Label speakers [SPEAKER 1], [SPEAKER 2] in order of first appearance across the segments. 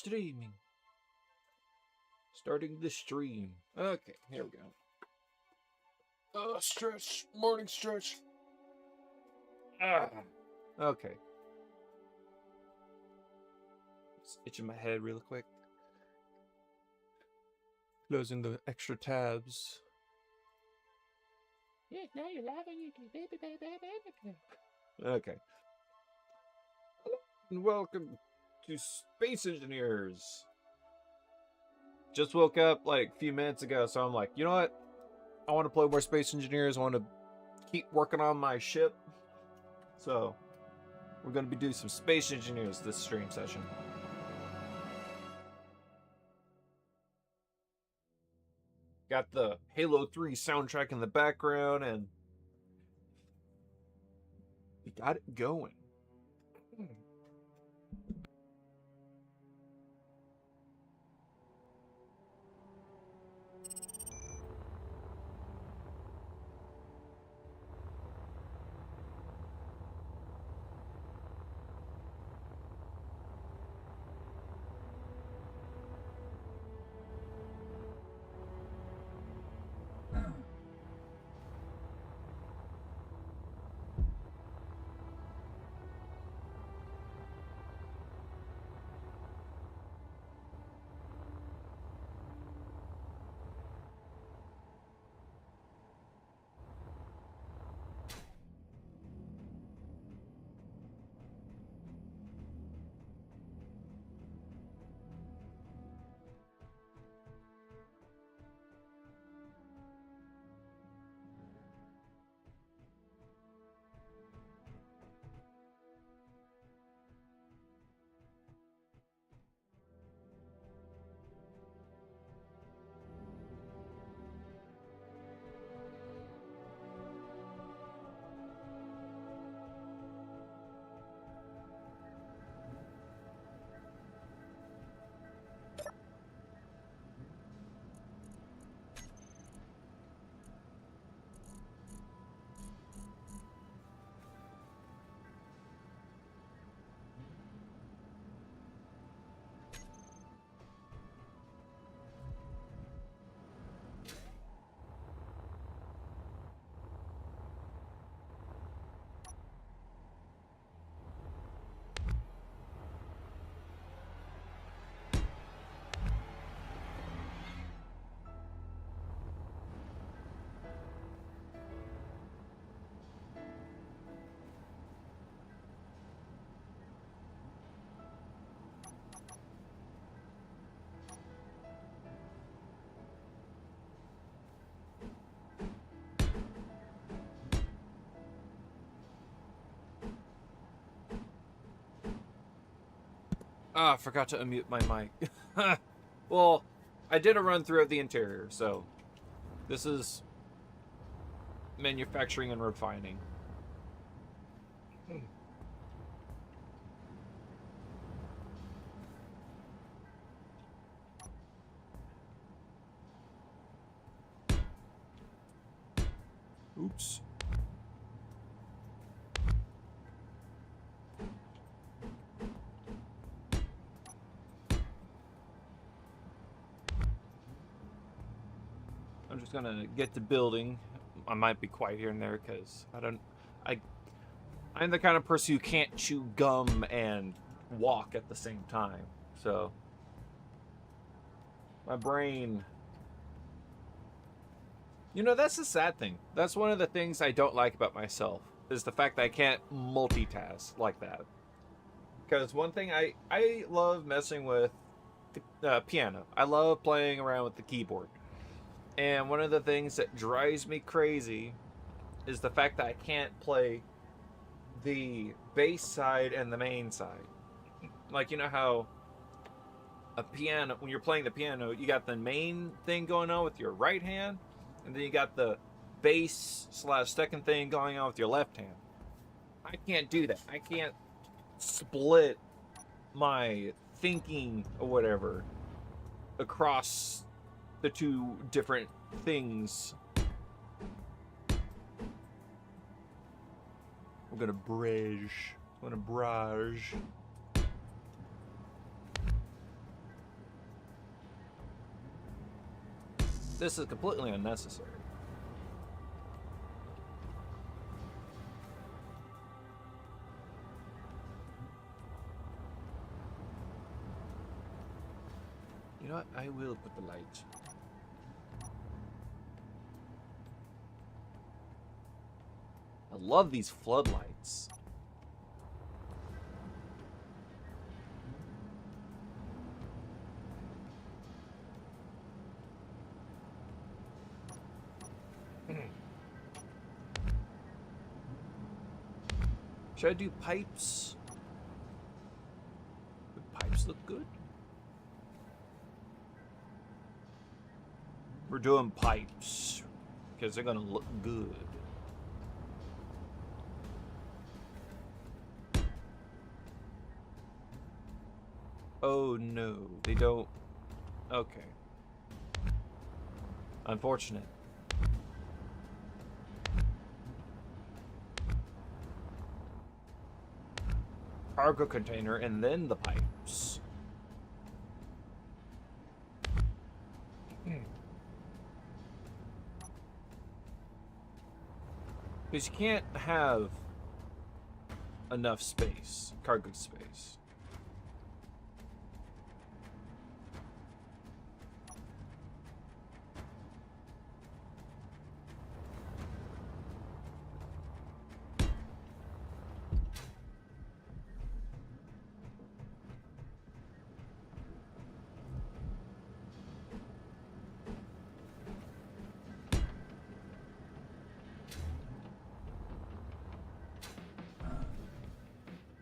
[SPEAKER 1] streaming. Starting the stream. Okay, here we go. Stretch. Morning stretch. Okay. Just itching my head real quick. Closing the extra tabs. Yes, now you're live on YouTube. Okay. Hello and welcome to Space Engineers. Just woke up like a few minutes ago, so I'm like, you know what? I want to play more Space Engineers. I want to keep working on my ship. So, we're going to be doing some Space Engineers this stream session. Got the Halo 3 soundtrack in the background, and we got it going. I forgot to unmute my mic. Well, I did a run through of the interior, so this is manufacturing and refining. Oops. I'm just gonna get to building. I might be quiet here and there because I'm the kind of person who can't chew gum and walk at the same time. So my brain, that's the sad thing. That's one of the things I don't like about myself, is the fact that I can't multitask like that. Because one thing, I love messing with the piano. I love playing around with the keyboard. And one of the things that drives me crazy is the fact that I can't play the bass side and the main side. Like, you know how a piano, when you're playing the piano, you got the main thing going on with your right hand, and then you got the bass / second thing going on with your left hand. I can't do that. I can't split my thinking or whatever across the two different things. We're gonna bridge. I'm gonna barrage. This is completely unnecessary. You know what? I will put the light. I love these floodlights. Should I do pipes? Would pipes look good? We're doing pipes because they're gonna look good. Oh no, they don't. Okay. Unfortunate. Cargo container and then the pipes. Because you can't have enough space, cargo space.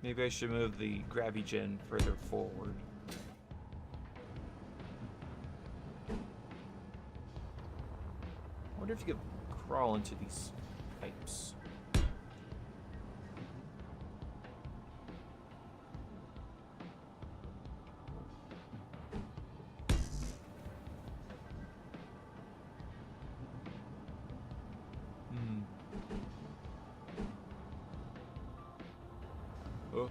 [SPEAKER 1] Maybe I should move the gravigen further forward. I wonder if you could crawl into these pipes. Oh.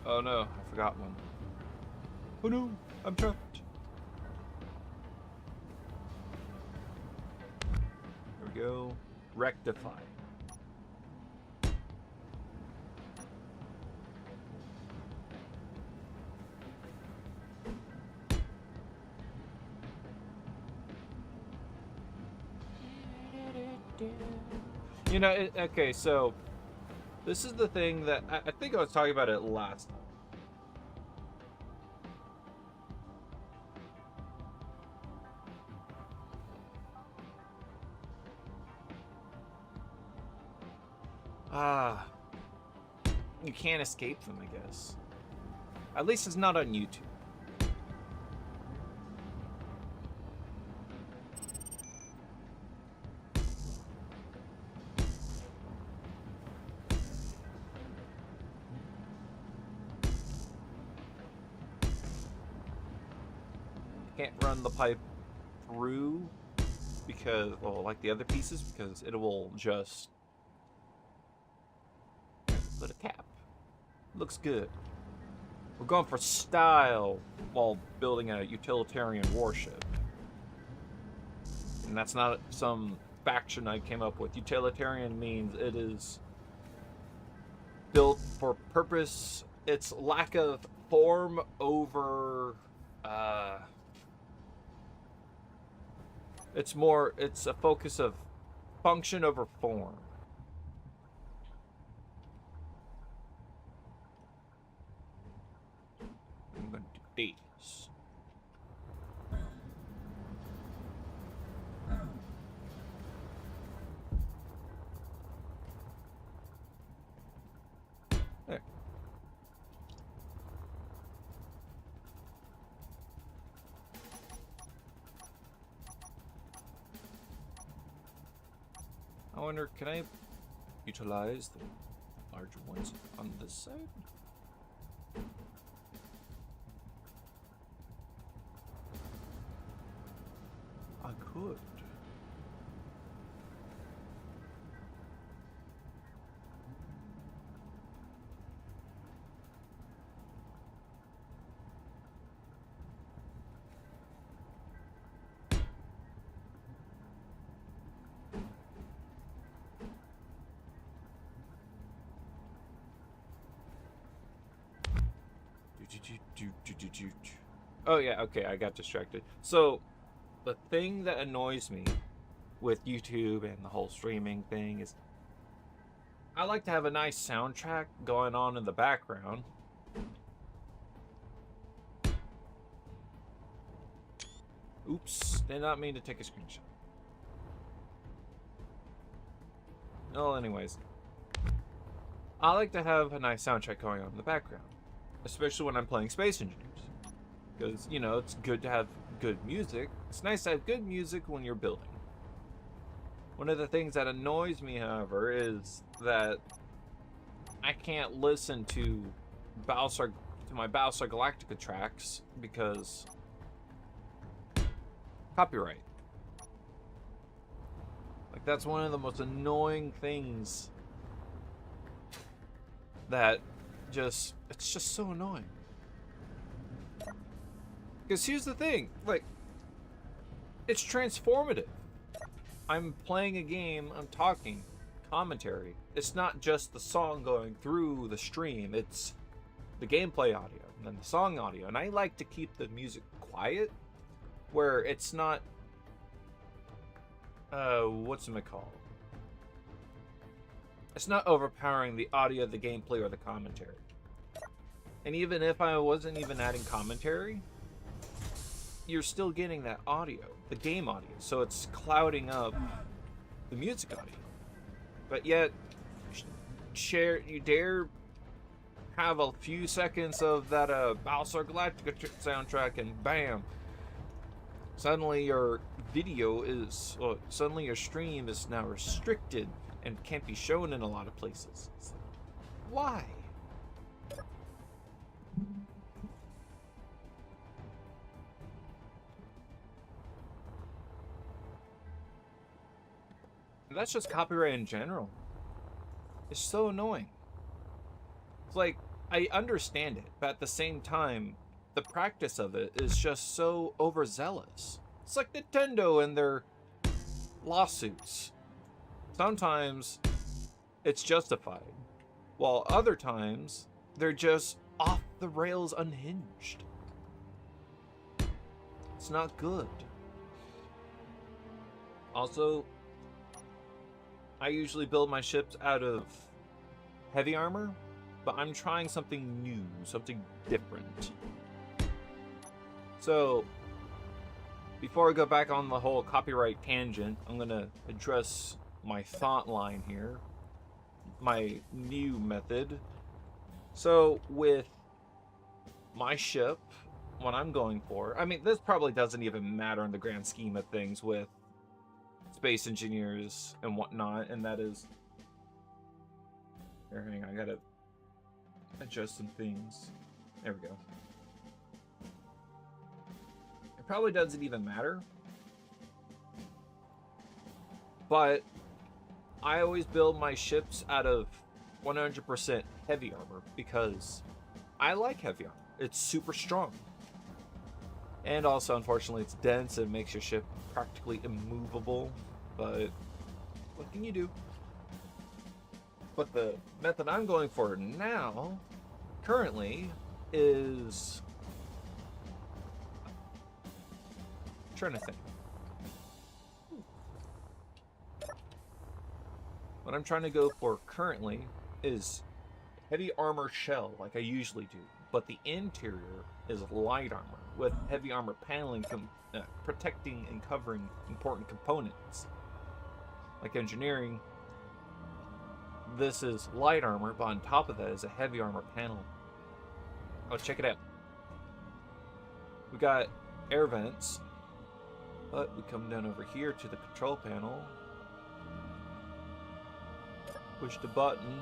[SPEAKER 1] Oh no, I forgot one. Oh no, I'm trapped. There we go. Rectify. You know, okay, so this is the thing that I think I was talking about it last time. You can't escape them, I guess. At least it's not on YouTube. Can't run the pipe through because, well, like the other pieces, because it will just put a cap. Looks good. We're going for style while building a utilitarian warship. And that's not some faction I came up with. Utilitarian means it is built for purpose. It's lack of form over it's a focus of function over form. I'm going to do these. There. I wonder, can I utilize the larger ones on this side? I could. Oh yeah, okay, I got distracted. So the thing that annoys me with YouTube and the whole streaming thing is I like to have a nice soundtrack going on in the background. Oops, did not mean to take a screenshot. Well, anyways, I like to have a nice soundtrack going on in the background, especially when I'm playing Space Engineers. Because, you know, it's good to have good music. It's nice to have good music when you're building. One of the things that annoys me, however, is that I can't listen to my Battlestar Galactica tracks because copyright. Like, that's one of the most annoying things that it's just so annoying. Because here's the thing, like, it's transformative. I'm playing a game, I'm talking, commentary. It's not just the song going through the stream, it's the gameplay audio and then the song audio. And I like to keep the music quiet, where it's not, what's it called? It's not overpowering the audio, the gameplay, or the commentary. And even if I wasn't even adding commentary, you're still getting that audio, the game audio. So it's clouding up the music audio. But yet, you dare have a few seconds of that Battlestar Galactica soundtrack and bam, suddenly your suddenly your stream is now restricted and can't be shown in a lot of places. It's like, why? And that's just copyright in general. It's so annoying. It's like, I understand it, but at the same time, the practice of it is just so overzealous. It's like Nintendo and their lawsuits. Sometimes it's justified, while other times they're just off the rails, unhinged. It's not good. Also, I usually build my ships out of heavy armor, but I'm trying something new, something different. So, before I go back on the whole copyright tangent, I'm gonna address my thought line here, my new method. So, with my ship, what I'm going for, I mean, this probably doesn't even matter in the grand scheme of things with Space Engineers and whatnot, and that is, here, hang on, I gotta adjust some things. There we go. It probably doesn't even matter, but I always build my ships out of 100% heavy armor because I like heavy armor. It's super strong. And also, unfortunately, it's dense and makes your ship practically immovable, but what can you do? But the method I'm going for now, currently, is... I'm trying to think. What I'm trying to go for currently is heavy armor shell, like I usually do, but the interior is light armor, with heavy armor paneling protecting and covering important components. Like engineering, this is light armor, but on top of that is a heavy armor panel. Oh, check it out. We got air vents, but we come down over here to the control panel, push the button,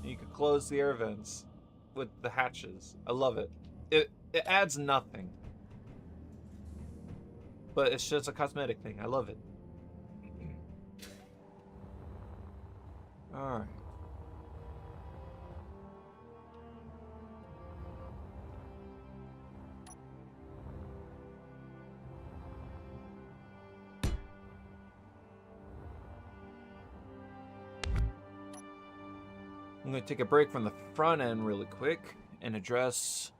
[SPEAKER 1] and you can close the air vents with the hatches. I love it. It adds nothing, but it's just a cosmetic thing. I love it. All right. I'm going to take a break from the front end really quick and address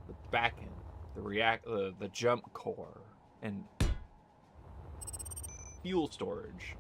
[SPEAKER 1] the backend, the jump core, and fuel storage.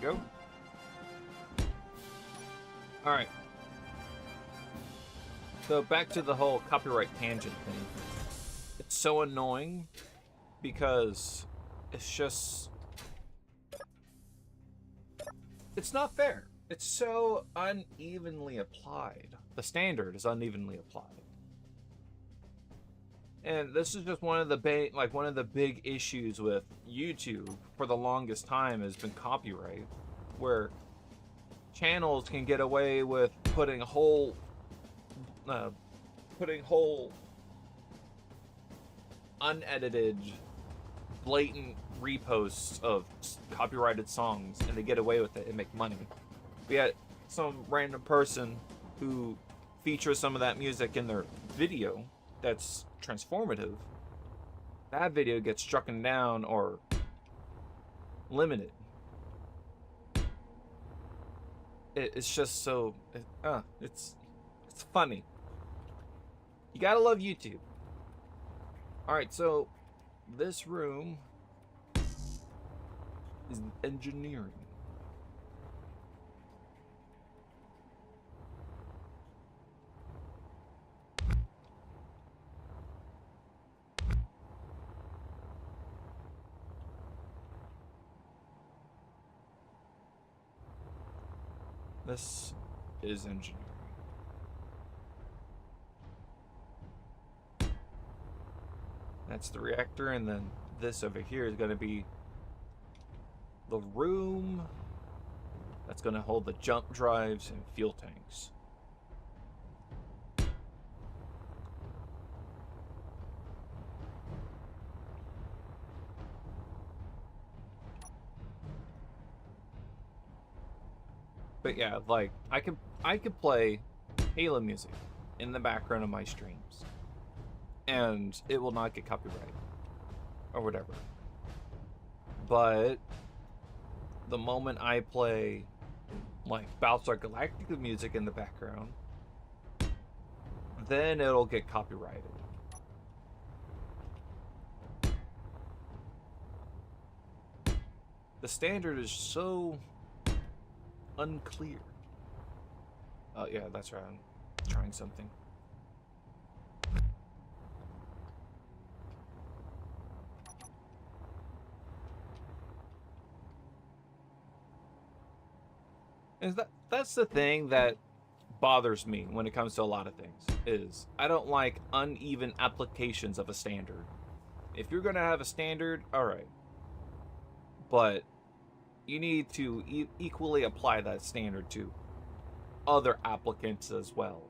[SPEAKER 1] Go. All right. So back to the whole copyright tangent thing. It's so annoying because it's not fair. It's so unevenly applied. The standard is unevenly applied. And this is just one of the big issues with YouTube for the longest time has been copyright, where channels can get away with putting whole unedited, blatant reposts of copyrighted songs, and they get away with it and make money. Yet some random person who features some of that music in their video that's transformative, that video gets strucken down or limited. It's just so it's funny. You gotta love YouTube. All right, so this room is engineering. This is engineering. That's the reactor, and then this over here is going to be the room that's going to hold the jump drives and fuel tanks. But yeah, like I could play Halo music in the background of my streams, and it will not get copyrighted or whatever. But the moment I play like Battlestar Galactica music in the background, then it'll get copyrighted. The standard is so unclear. Oh yeah, that's right. I'm trying something. Is that's the thing that bothers me when it comes to a lot of things, is I don't like uneven applications of a standard. If you're gonna have a standard, all right, but you need to equally apply that standard to other applicants as well.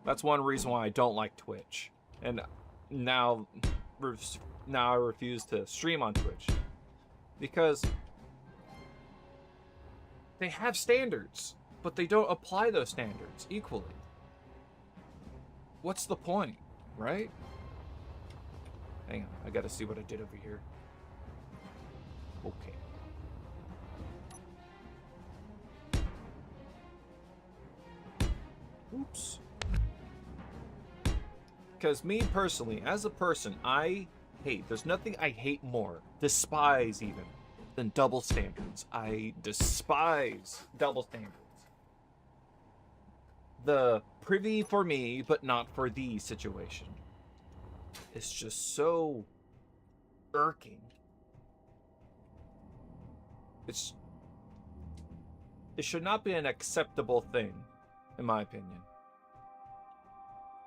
[SPEAKER 1] That's one reason why I don't like Twitch, and now I refuse to stream on Twitch, because they have standards, but they don't apply those standards equally. What's the point, right? Hang on, I gotta see what I did over here. Okay. Oops. Because me personally, as a person, there's nothing I hate more, despise even, than double standards. I despise double standards. The privy for me, but not for thee situation. It's just so irking. It should not be an acceptable thing, in my opinion.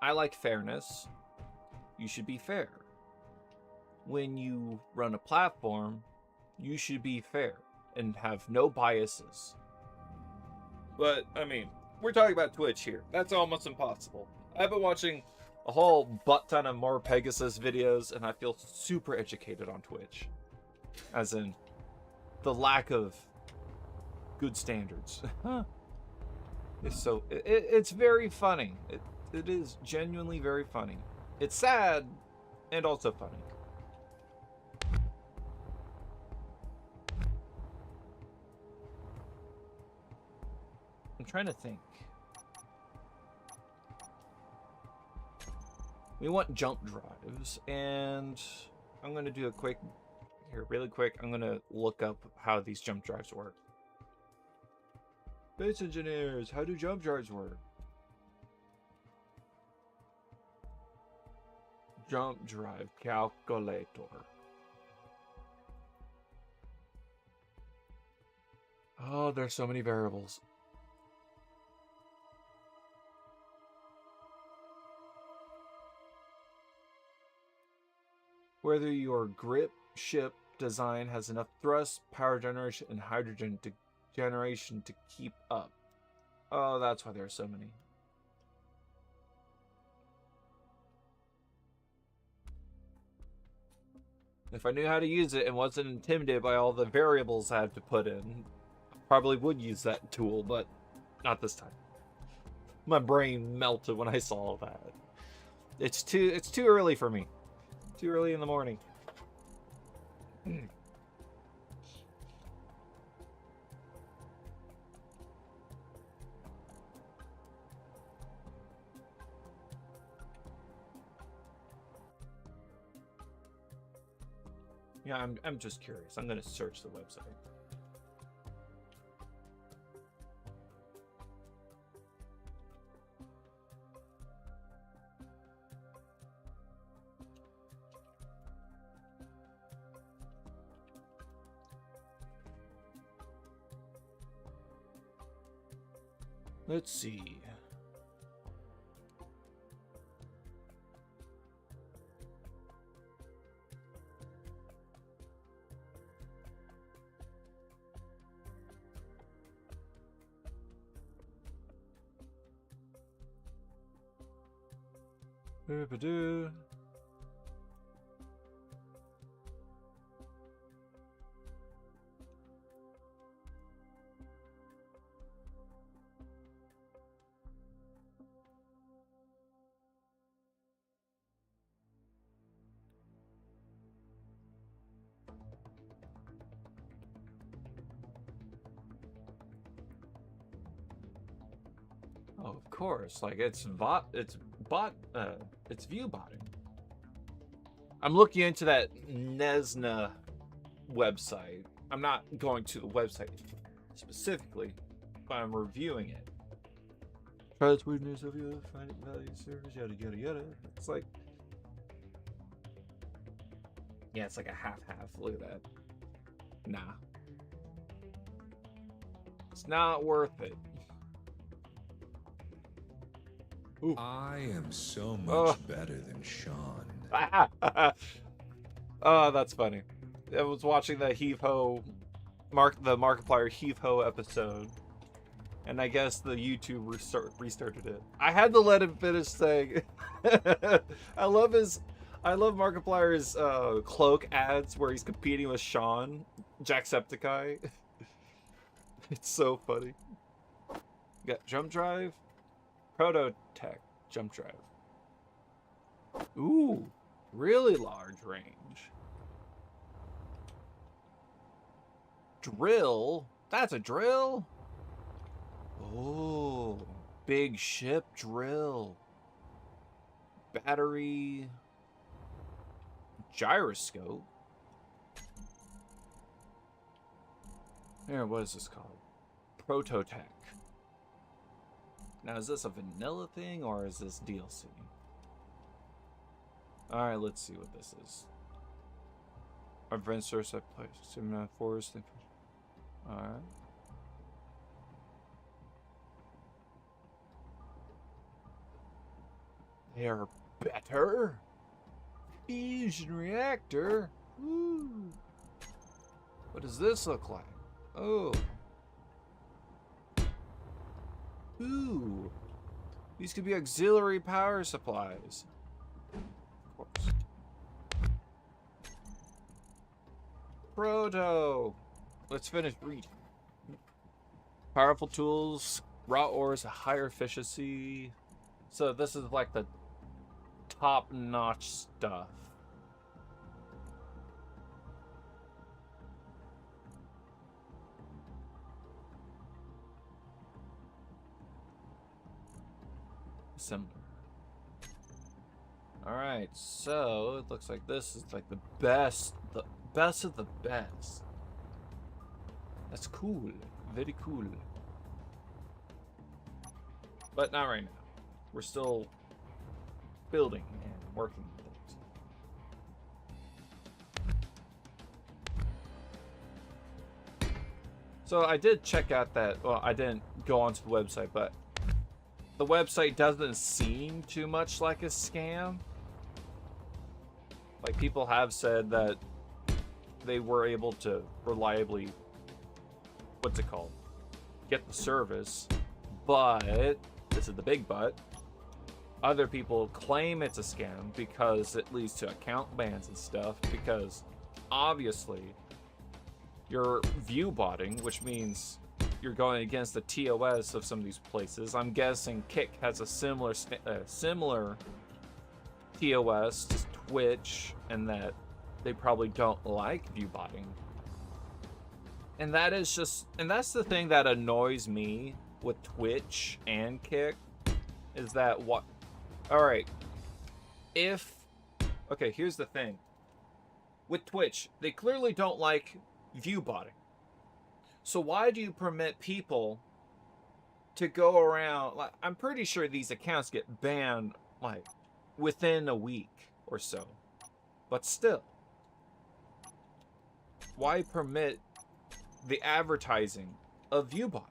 [SPEAKER 1] I like fairness. You should be fair. when you run a platform, you should be fair and have no biases. But, I mean, we're talking about Twitch here. That's almost impossible. I've been watching a whole butt ton of more Pegasus videos, and I feel super educated on Twitch. As in, the lack of good standards. It's very funny. It is genuinely very funny. It's sad and also funny. I'm trying to think. We want jump drives, and I'm going to do a quick, here, really quick, I'm going to look up how these jump drives work. Base engineers, how do jump drives work? Jump drive calculator. Oh, there's so many variables. Whether your grip ship design has enough thrust, power generation, and hydrogen generation to keep up. Oh, that's why there are so many. If I knew how to use it and wasn't intimidated by all the variables I had to put in, I probably would use that tool, but not this time. My brain melted when I saw that. It's too early for me. Too early in the morning. Yeah, I'm just curious. I'm gonna search the website. Let's see. Ba-ba-doo. Oh, of course. Like it's view botting. I'm looking into that Nesna website. I'm not going to the website specifically, but I'm reviewing it. Trustworthiness of your value service, yada yada yada. It's like, yeah, it's like a half-half. Look at that. Nah, it's not worth it. Ooh.
[SPEAKER 2] I am so much better than Sean.
[SPEAKER 1] Oh, that's funny. I was watching the Heave-Ho, the Markiplier Heave-Ho episode, and I guess the YouTube restarted it. I had to let him finish saying. I love Markiplier's cloak ads where he's competing with Sean, Jacksepticeye. It's so funny. You got jump drive, Prototech jump drive. Ooh, really large range. Drill? That's a drill? Oh, big ship drill. Battery. Gyroscope. Here, what is this called? Prototech. Now, is this a vanilla thing or is this DLC? Alright, let's see what this is. Advanced source I placed in forest. Alright. They're better? Fusion reactor? Ooh. What does this look like? Oh. Ooh. These could be auxiliary power supplies. Of course. Proto. Let's finish reading. Powerful tools, raw ores, higher efficiency. So this is like the top-notch stuff. Similar. Alright, so it looks like this is like the best of the best. That's cool. Very cool. But not right now. We're still building and working with things. So I did check out that, well, I didn't go onto the website, but the website doesn't seem too much like a scam. Like, people have said that they were able to reliably, what's it called, get the service, but, this is the big but, other people claim it's a scam because it leads to account bans and stuff, because obviously you're view botting, which means you're going against the TOS of some of these places. I'm guessing Kick has a similar TOS to Twitch, and that they probably don't like view botting. And that is just, and that's the thing that annoys me with Twitch and Kick, is that what, alright, okay, here's the thing. With Twitch, they clearly don't like view botting. So why do you permit people to go around, like, I'm pretty sure these accounts get banned, like, within a week or so. But still, why permit the advertising of view botting?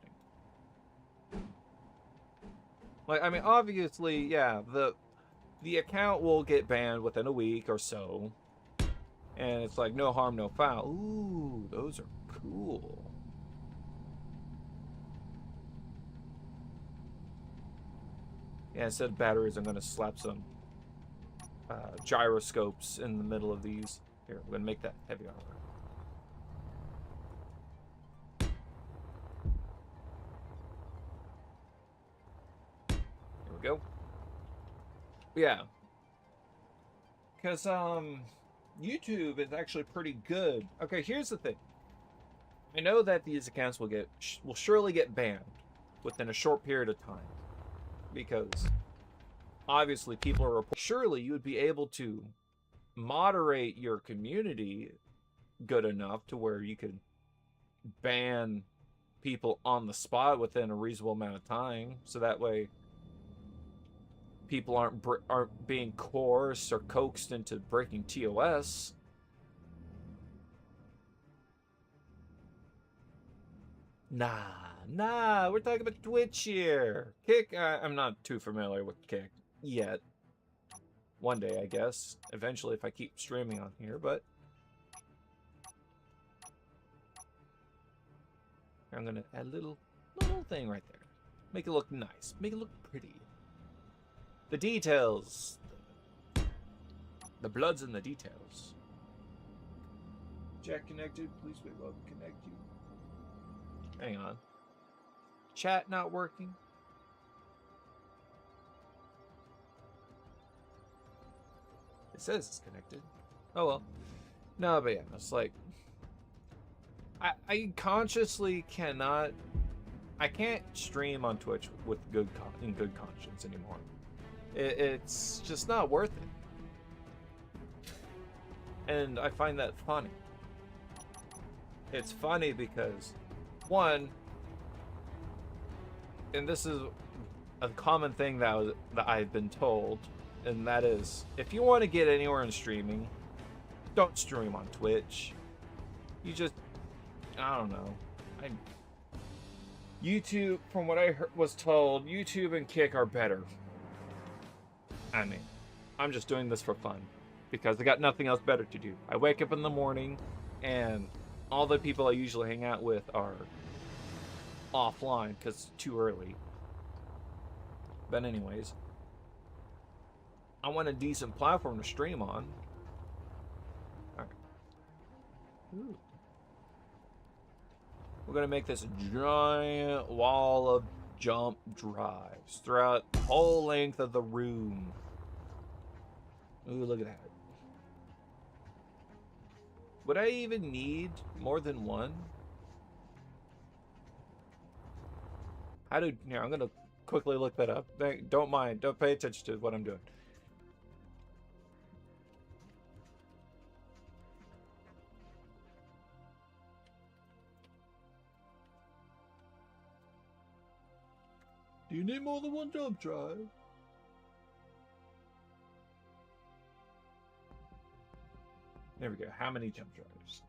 [SPEAKER 1] Like, I mean, obviously, yeah, the account will get banned within a week or so. And it's like, no harm, no foul. Ooh, those are cool. Yeah, instead of batteries, I'm going to slap some gyroscopes in the middle of these. Here, I'm going to make that heavy armor. Here we go. Yeah. Because, YouTube is actually pretty good. Okay, here's the thing. I know that these accounts will surely get banned within a short period of time, because obviously people are surely you would be able to moderate your community good enough to where you could ban people on the spot within a reasonable amount of time, so that way people aren't being coerced or coaxed into breaking TOS. Nah, we're talking about Twitch here. Kick, I'm not too familiar with Kick yet. One day, I guess. Eventually, if I keep streaming on here, but I'm gonna add a little thing right there. Make it look nice. Make it look pretty. The details. The blood's in the details. Jack connected. Please wait while we connect you. Hang on. Chat not working. It says it's connected. Oh well. No, but yeah, it's like I consciously cannot. I can't stream on Twitch with good conscience anymore. It's just not worth it. And I find that funny. It's funny because, one, and this is a common thing that I've been told, and that is, if you want to get anywhere in streaming, don't stream on Twitch. You just, I don't know. YouTube, from what I was told, YouTube and Kick are better. I mean, I'm just doing this for fun. because I got nothing else better to do. I wake up in the morning, and all the people I usually hang out with are offline because it's too early. But anyways, I want a decent platform to stream on. All right. Ooh. We're gonna make this a giant wall of jump drives throughout the whole length of the room. Ooh, look at that. Would I even need more than one? Here, I'm gonna quickly look that up. Don't mind, don't pay attention to what I'm doing. Do you need more than one jump drive? There we go. How many jump drives?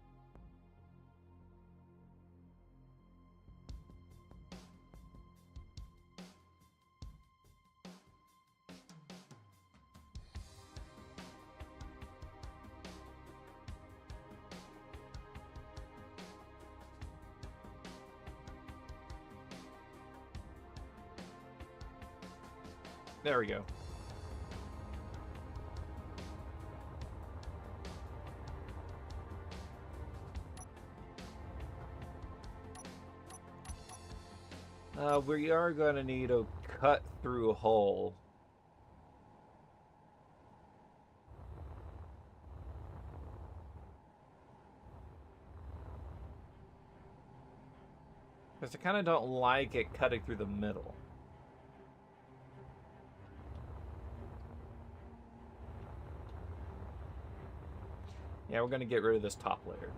[SPEAKER 1] There we go. We are going to need a cut-through hole. Because I kind of don't like it cutting through the middle. Yeah, we're going to get rid of this top layer.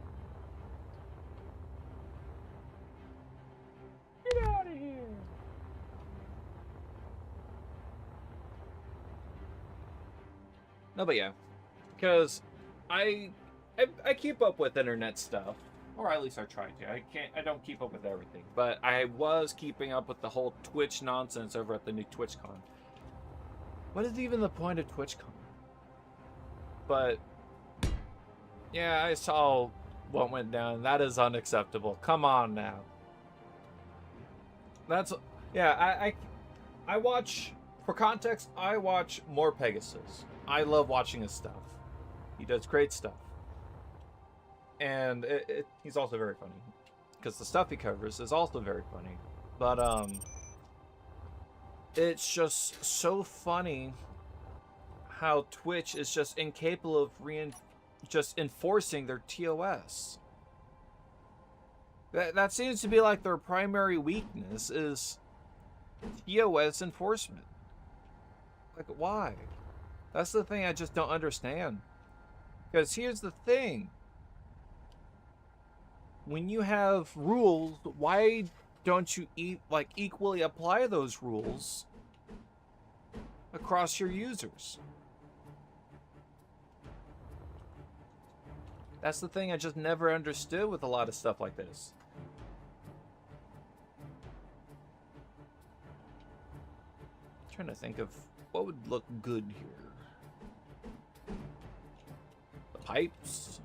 [SPEAKER 1] Get out of here! No, but yeah. Because I keep up with internet stuff. Or at least I try to. I don't keep up with everything. But I was keeping up with the whole Twitch nonsense over at the new TwitchCon. What is even the point of TwitchCon? But yeah, I saw what went down. That is unacceptable. Come on now. Yeah, I watch, for context, I watch more Pegasus. I love watching his stuff. He does great stuff. And he's also very funny. Because the stuff he covers is also very funny. But, it's just so funny how Twitch is just incapable of just enforcing their TOS. That seems to be like their primary weakness is TOS enforcement. Like, why? That's the thing I just don't understand. Because here's the thing. When you have rules, why don't you equally apply those rules across your users? That's the thing I just never understood with a lot of stuff like this. I'm trying to think of what would look good here. The pipes.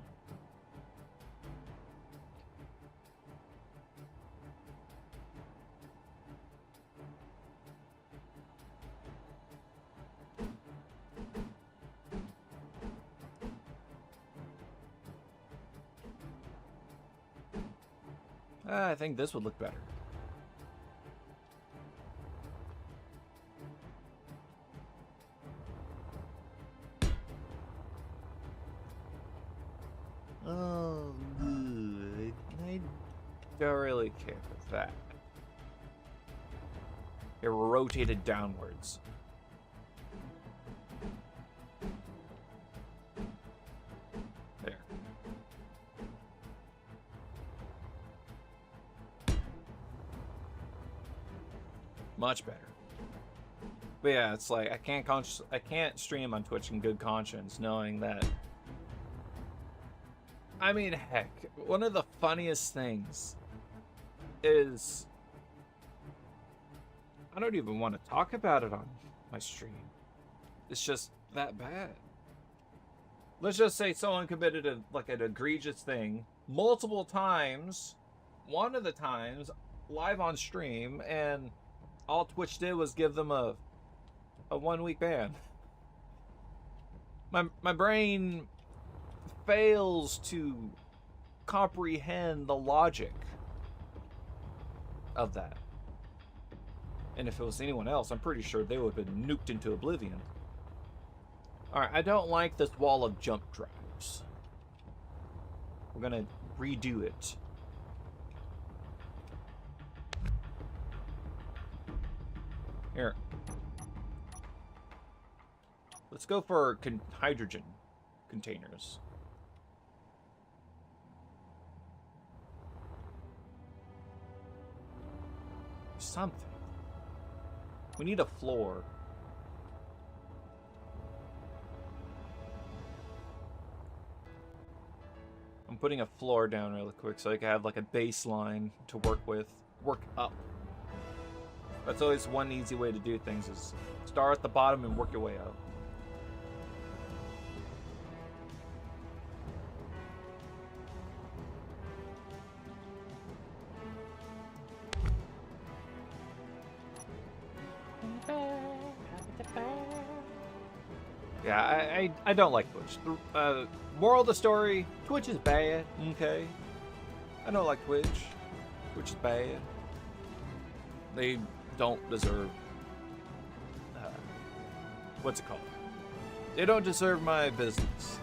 [SPEAKER 1] I think this would look better. Oh, good. I don't really care for that. It rotated downwards. There. Much better. But yeah, it's like I can't stream on Twitch in good conscience knowing that. I mean, heck, one of the funniest things is I don't even want to talk about it on my stream. It's just that bad. let's just say someone committed like an egregious thing multiple times, one of the times live on stream, and all Twitch did was give them a 1 week ban. My brain fails to comprehend the logic of that. And if it was anyone else, I'm pretty sure they would have been nuked into oblivion. Alright, I don't like this wall of jump drives. We're gonna redo it. Here. Let's go for hydrogen containers. Something. We need a floor. I'm putting a floor down really quick so I can have like a baseline to work with. Work up. That's always one easy way to do things, is start at the bottom and work your way up. Yeah, I don't like Twitch. Moral of the story, Twitch is bad, okay? I don't like Twitch. Twitch is bad. They don't deserve... what's it called? They don't deserve my business.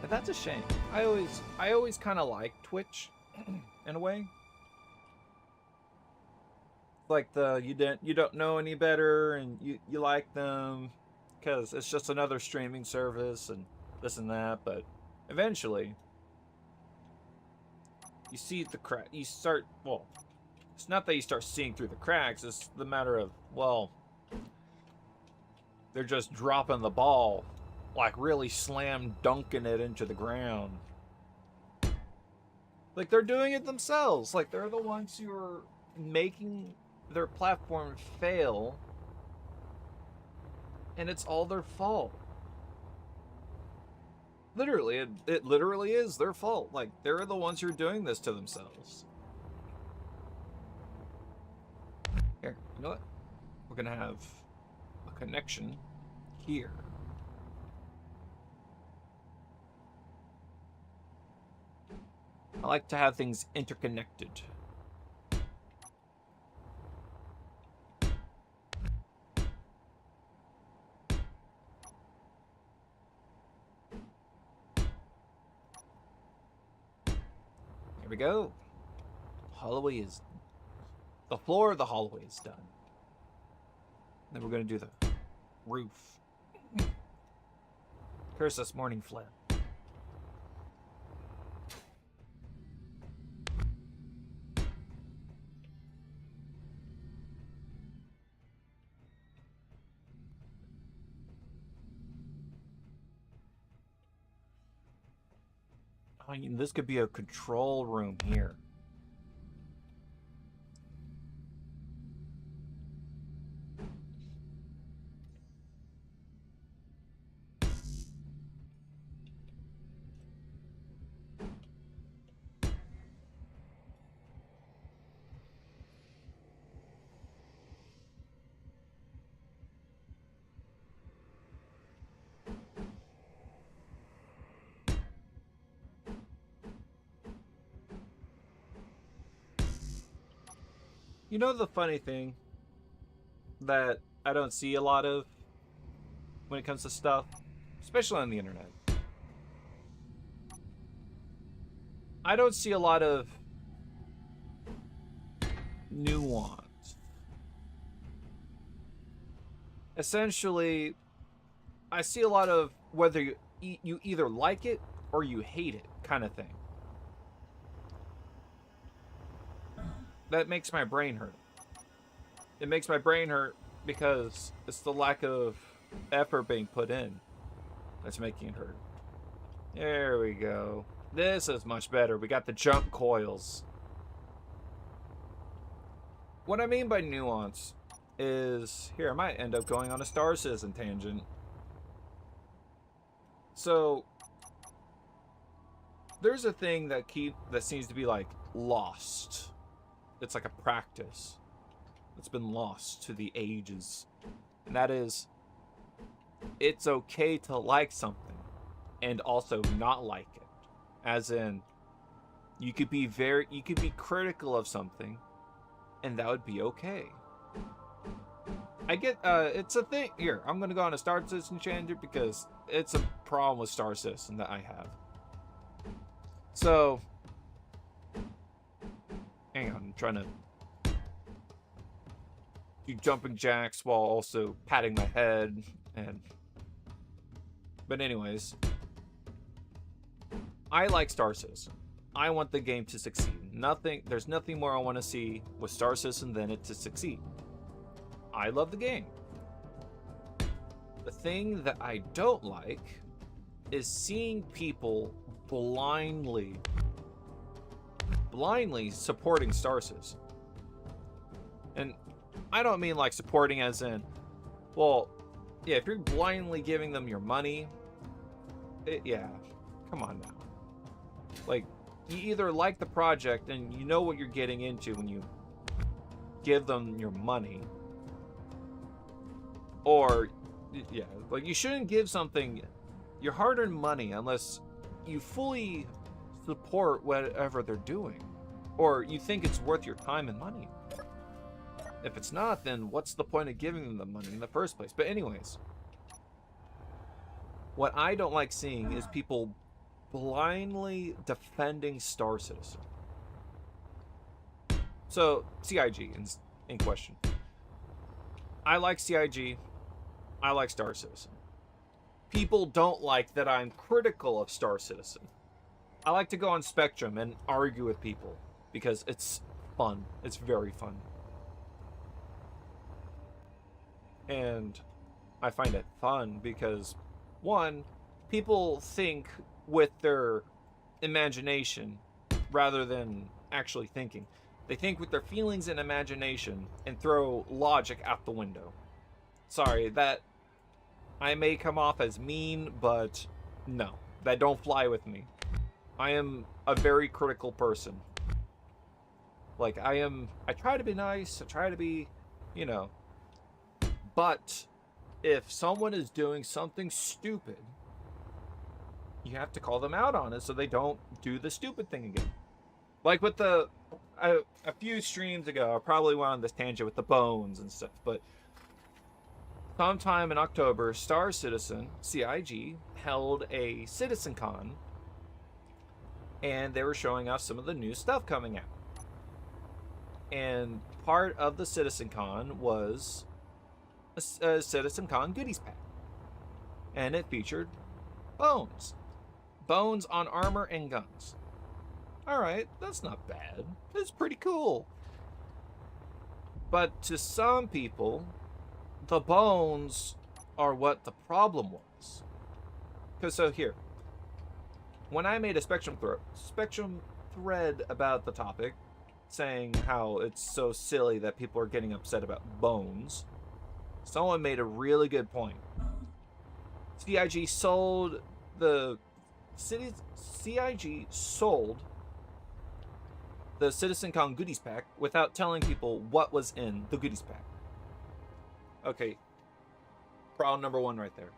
[SPEAKER 1] And that's a shame. I always kind of like Twitch, in a way. Like you don't know any better, and you like them because it's just another streaming service and this and that. But eventually, you see the crack. You start, well, it's not that you start seeing through the cracks. It's the matter of, well, they're just dropping the ball, like really slam dunking it into the ground. Like they're doing it themselves. Like they're the ones who are making their platform fail, and it's all their fault. Literally, it literally is their fault. Like, they're the ones who are doing this to themselves. Here, you know what? We're gonna have a connection here. I like to have things interconnected. Here we go. Hallway is... the floor of the hallway is done. Then we're going to do the roof. Curse us, morning flame. I mean, this could be a control room here. You know the funny thing that I don't see a lot of when it comes to stuff, especially on the internet? I don't see a lot of nuance. Essentially, I see a lot of whether you either like it or you hate it kind of thing. That makes my brain hurt. It makes my brain hurt because it's the lack of effort being put in that's making it hurt. There we go. This is much better. We got the jump coils. What I mean by nuance is... here, I might end up going on a Star Citizen tangent. So there's a thing that seems to be like lost. It's like a practice that's been lost to the ages. And that is, it's okay to like something and also not like it. As in, you could be critical of something and that would be okay. I get it's a thing here. I'm gonna go on a Star Citizen tangent because it's a problem with Star Citizen that I have. So hang on, I'm trying to do jumping jacks while also patting my head but anyways, I like Star Citizen. I want the game to succeed. There's nothing more I want to see with Star Citizen than it to succeed. I love the game. The thing that I don't like is seeing people blindly supporting Star Citizen. And I don't mean like supporting as in, well, yeah, if you're blindly giving them your money, yeah, come on now. Like, you either like the project and you know what you're getting into when you give them your money, or, yeah, like you shouldn't give something your hard-earned money unless you fully support whatever they're doing, or you think it's worth your time and money. If it's not, then what's the point of giving them the money in the first place? But anyways, what I don't like seeing is people blindly defending Star Citizen. So, CIG in question. I like CIG. I like Star Citizen. People don't like that I'm critical of Star Citizen. I like to go on Spectrum and argue with people because it's fun. It's very fun. And I find it fun because, one, people think with their imagination rather than actually thinking. They think with their feelings and imagination and throw logic out the window. Sorry, that I may come off as mean, but no, that don't fly with me. I am a very critical person. Like, I try to be nice, I try to be, but if someone is doing something stupid, you have to call them out on it so they don't do the stupid thing again. Like with a few streams ago, I probably went on this tangent with the bones and stuff, but sometime in October, Star Citizen, CIG, held a CitizenCon, and they were showing off some of the new stuff coming out. And part of the CitizenCon was a CitizenCon goodies pack. And it featured bones. Bones on armor and guns. Alright, that's not bad. It's pretty cool. But to some people, the bones are what the problem was. Because so here, when I made a Spectrum thread about the topic, saying how it's so silly that people are getting upset about bones, someone made a really good point. CIG sold the CitizenCon goodies pack without telling people what was in the goodies pack. Okay, problem number one right there.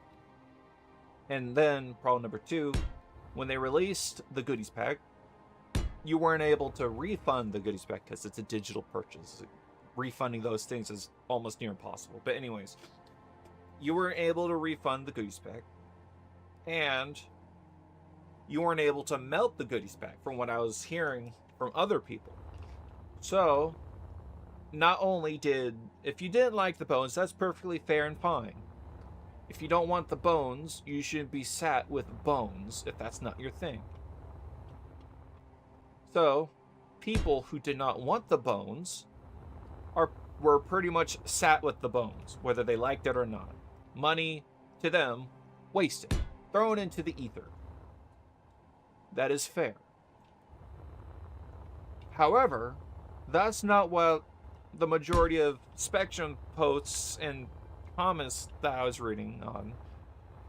[SPEAKER 1] And then problem number two, when they released the goodies pack, you weren't able to refund the goodies pack because it's a digital purchase. Refunding those things is almost near impossible. But anyways, you weren't able to refund the goodies pack, and you weren't able to melt the goodies pack from what I was hearing from other people. So, not only if you didn't like the bones, that's perfectly fair and fine. If you don't want the bones, you shouldn't be sat with bones if that's not your thing. So, people who did not want the bones were pretty much sat with the bones, whether they liked it or not. Money, to them, wasted, thrown into the ether. That is fair. However, that's not what the majority of Spectrum posts and comments that I was reading on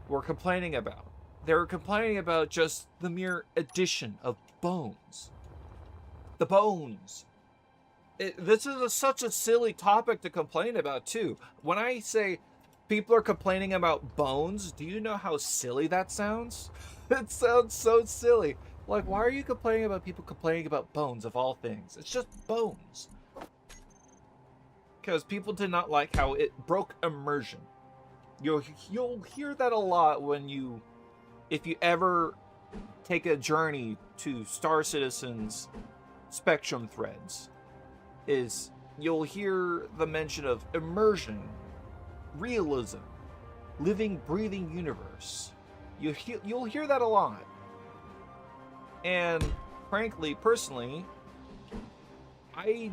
[SPEAKER 1] were complaining about. they were complaining about just the mere addition of bones. The bones. This is such a silly topic to complain about, too. When I say people are complaining about bones, do you know how silly that sounds? It sounds so silly. Like, why are you complaining about people complaining about bones of all things? It's just bones. Because people did not like how it broke immersion. You'll hear that a lot when if you ever take a journey to Star Citizen's Spectrum threads, is you'll hear the mention of immersion, realism, living, breathing universe. You'll hear that a lot. And frankly, personally, I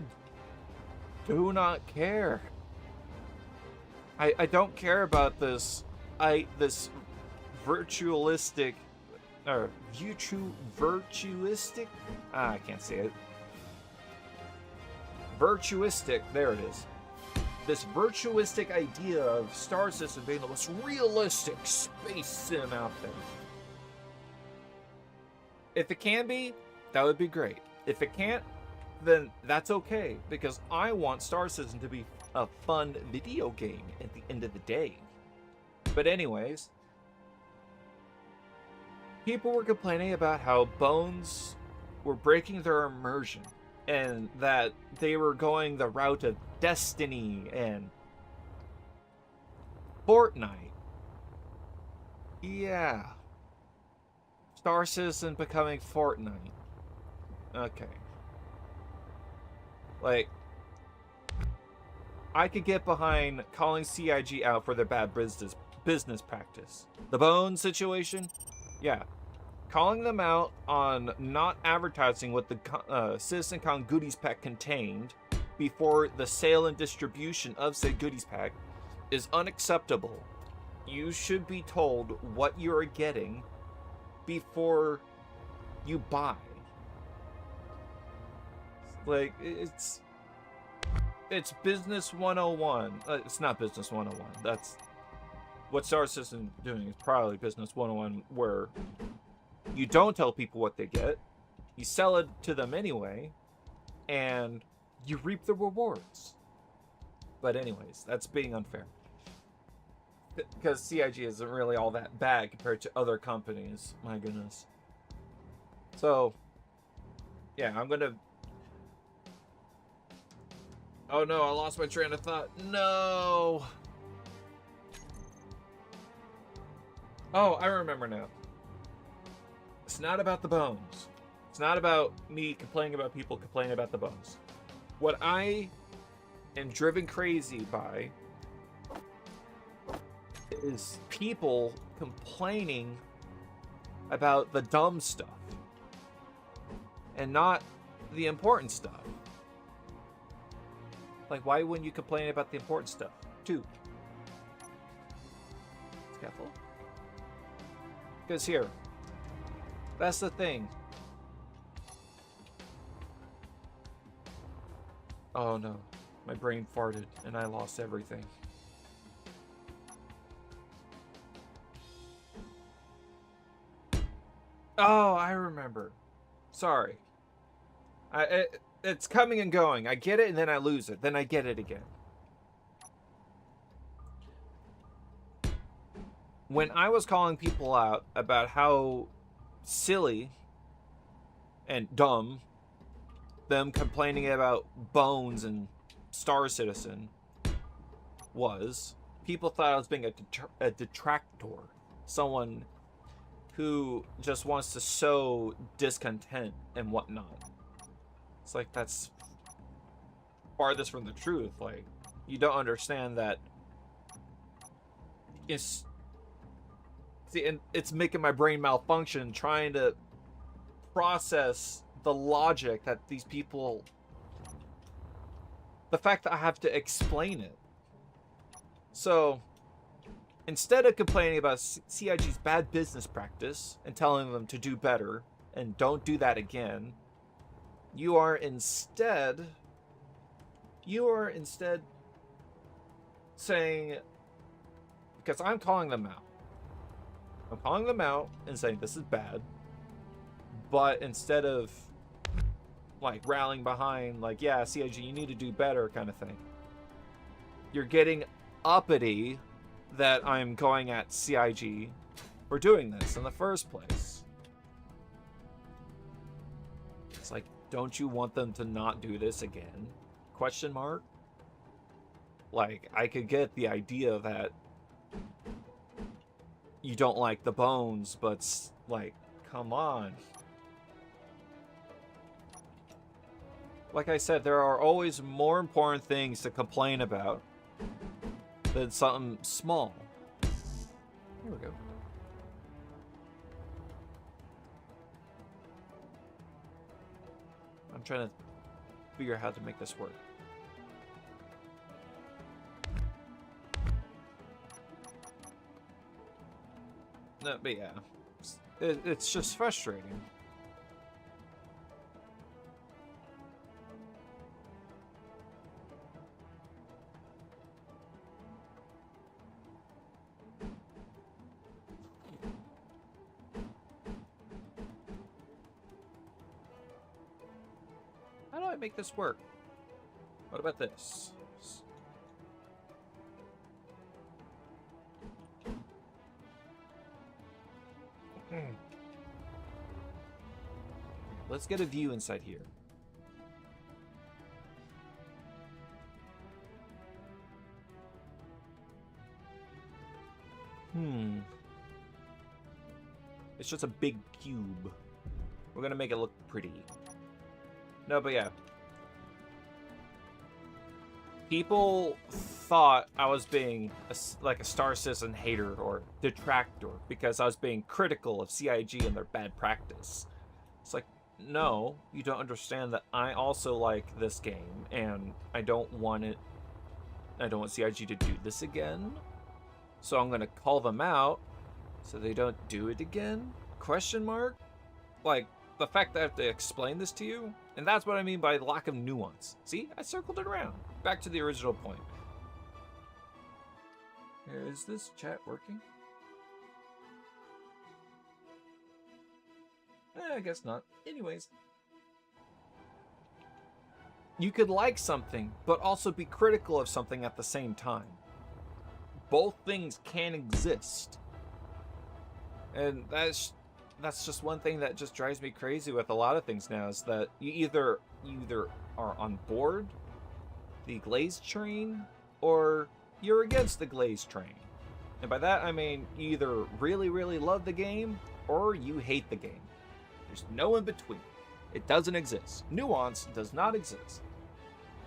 [SPEAKER 1] do not care. I don't care about this virtualistic or virtuistic. I can't say it. Virtuistic, there it is. This virtuistic idea of Star Citizen being the most realistic space sim out there. If it can be, that would be great. If it can't, then that's okay, because I want Star Citizen to be a fun video game at the end of the day. But anyways, people were complaining about how bones were breaking their immersion, and that they were going the route of Destiny and Fortnite. Yeah. Star Citizen becoming Fortnite. Okay. Like, I could get behind calling CIG out for their bad business practice. The Bone situation? Yeah. Calling them out on not advertising what the CitizenCon goodies pack contained before the sale and distribution of said goodies pack is unacceptable. You should be told what you are getting before you buy. Like, it's business 101. It's not business 101. That's what Star Citizen doing is probably business 101, where you don't tell people what they get, you sell it to them anyway, and you reap the rewards. But anyways, that's being unfair. Because CIG isn't really all that bad compared to other companies. My goodness. So, yeah, I'm gonna... Oh no, I lost my train of thought. No! Oh, I remember now. It's not about the bones. It's not about me complaining about people complaining about the bones. What I am driven crazy by is people complaining about the dumb stuff and not the important stuff. Like, why wouldn't you complain about the important stuff too? Careful. Because here, that's the thing. Oh no, my brain farted and I lost everything. Oh, I remember. Sorry. It's coming and going. I get it and then I lose it. Then I get it again. When I was calling people out about how silly and dumb them complaining about bones and Star Citizen was, people thought I was being a detractor. Someone who just wants to sow discontent and whatnot. It's like, that's farthest from the truth. Like, you don't understand that it's... See, and it's making my brain malfunction trying to process the logic that these people... The fact that I have to explain it. So, instead of complaining about CIG's bad business practice and telling them to do better and don't do that again, you are instead saying, because I'm calling them out, I'm calling them out and saying this is bad. But instead of like rallying behind, like, yeah, CIG, you need to do better kind of thing, you're getting uppity that I'm going at CIG for doing this in the first place. It's like, don't you want them to not do this again? Question mark? Like, I could get the idea that you don't like the bones, but, like, come on. Like I said, there are always more important things to complain about than something small. Here we go. I'm trying to figure out how to make this work. No, but yeah, it's just frustrating. How do I make this work? What about this? Let's get a view inside here. It's just a big cube. We're gonna make it look pretty. No, but yeah. People thought I was being like a Star Citizen hater or detractor because I was being critical of CIG and their bad practice. It's like, no, you don't understand that I also like this game and I don't want CIG to do this again. So I'm gonna call them out so they don't do it again? Question mark? Like, the fact that I have to explain this to you, and that's what I mean by lack of nuance. See, I circled it around. Back to the original point. Is this chat working? I guess not. Anyways. You could like something, but also be critical of something at the same time. Both things can exist. And that's just one thing that just drives me crazy with a lot of things now, is that you either are on board the glazed train or you're against the glazed train. And by that I mean you either really, really love the game or you hate the game. There's no in between. It doesn't exist. Nuance does not exist.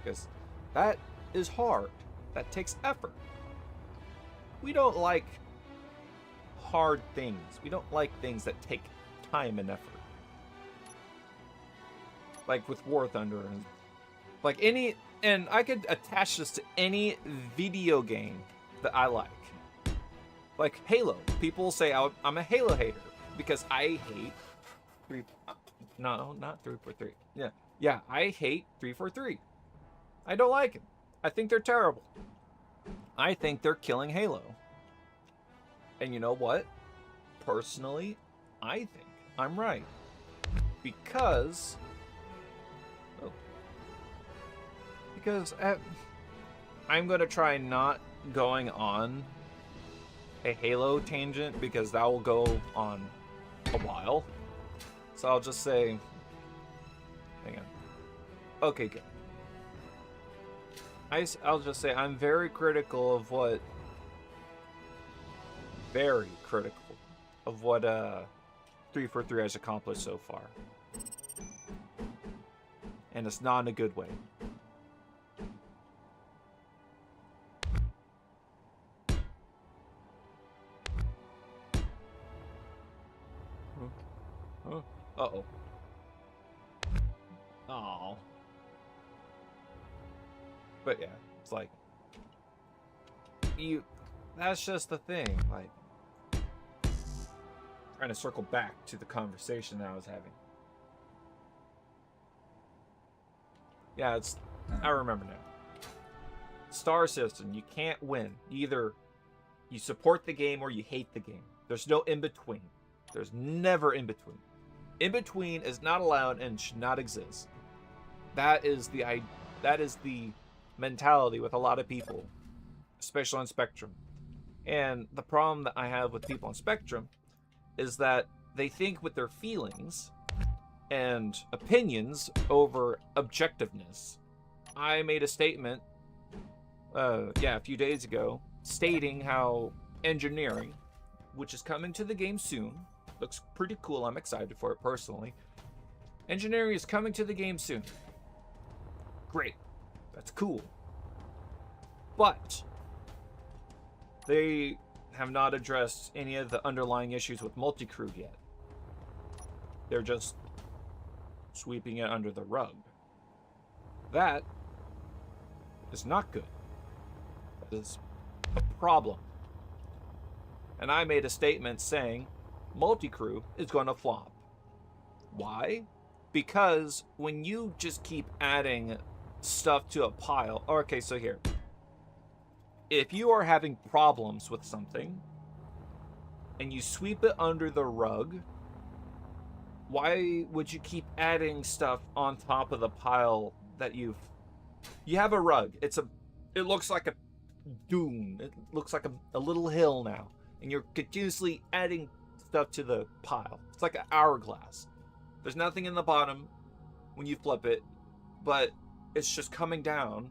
[SPEAKER 1] Because that is hard. That takes effort. We don't like hard things. We don't like things that take time and effort. Like with War Thunder and like any, and I could attach this to any video game that I like. Like Halo. People say I'm a Halo hater because I hate not 343. Yeah, I hate 343. I don't like it. I think they're terrible. I think they're killing Halo. And you know what? Personally, I think I'm right. Because I'm going to try not going on a Halo tangent because that will go on a while. So I'll just say, hang on. Okay, good. I'll just say I'm very critical of what 343 has accomplished so far. And it's not in a good way. Uh-oh. Oh. But yeah, it's like that's just the thing, like trying to circle back to the conversation that I was having. Yeah, I remember now. Star Citizen, you can't win. Either you support the game or you hate the game. There's no in between. There's never in between. In between is not allowed and should not exist. That is the mentality with a lot of people, especially on Spectrum. And the problem that I have with people on Spectrum is that they think with their feelings and opinions over objectiveness. I made a statement, a few days ago, stating how engineering, which is coming to the game soon, looks pretty cool. I'm excited for it personally. Engineering is coming to the game soon. Great. That's cool. But they have not addressed any of the underlying issues with multi-crew yet. They're just sweeping it under the rug. That is not good. That is a problem. And I made a statement saying multi-crew is going to flop. Why? Because when you just keep adding stuff to a pile... Okay, so here. If you are having problems with something and you sweep it under the rug, why would you keep adding stuff on top of the pile that you have a rug? It looks like a dune. It looks like a little hill now, and you're continuously adding stuff to the pile. It's like an hourglass. There's nothing in the bottom when you flip it, but it's just coming down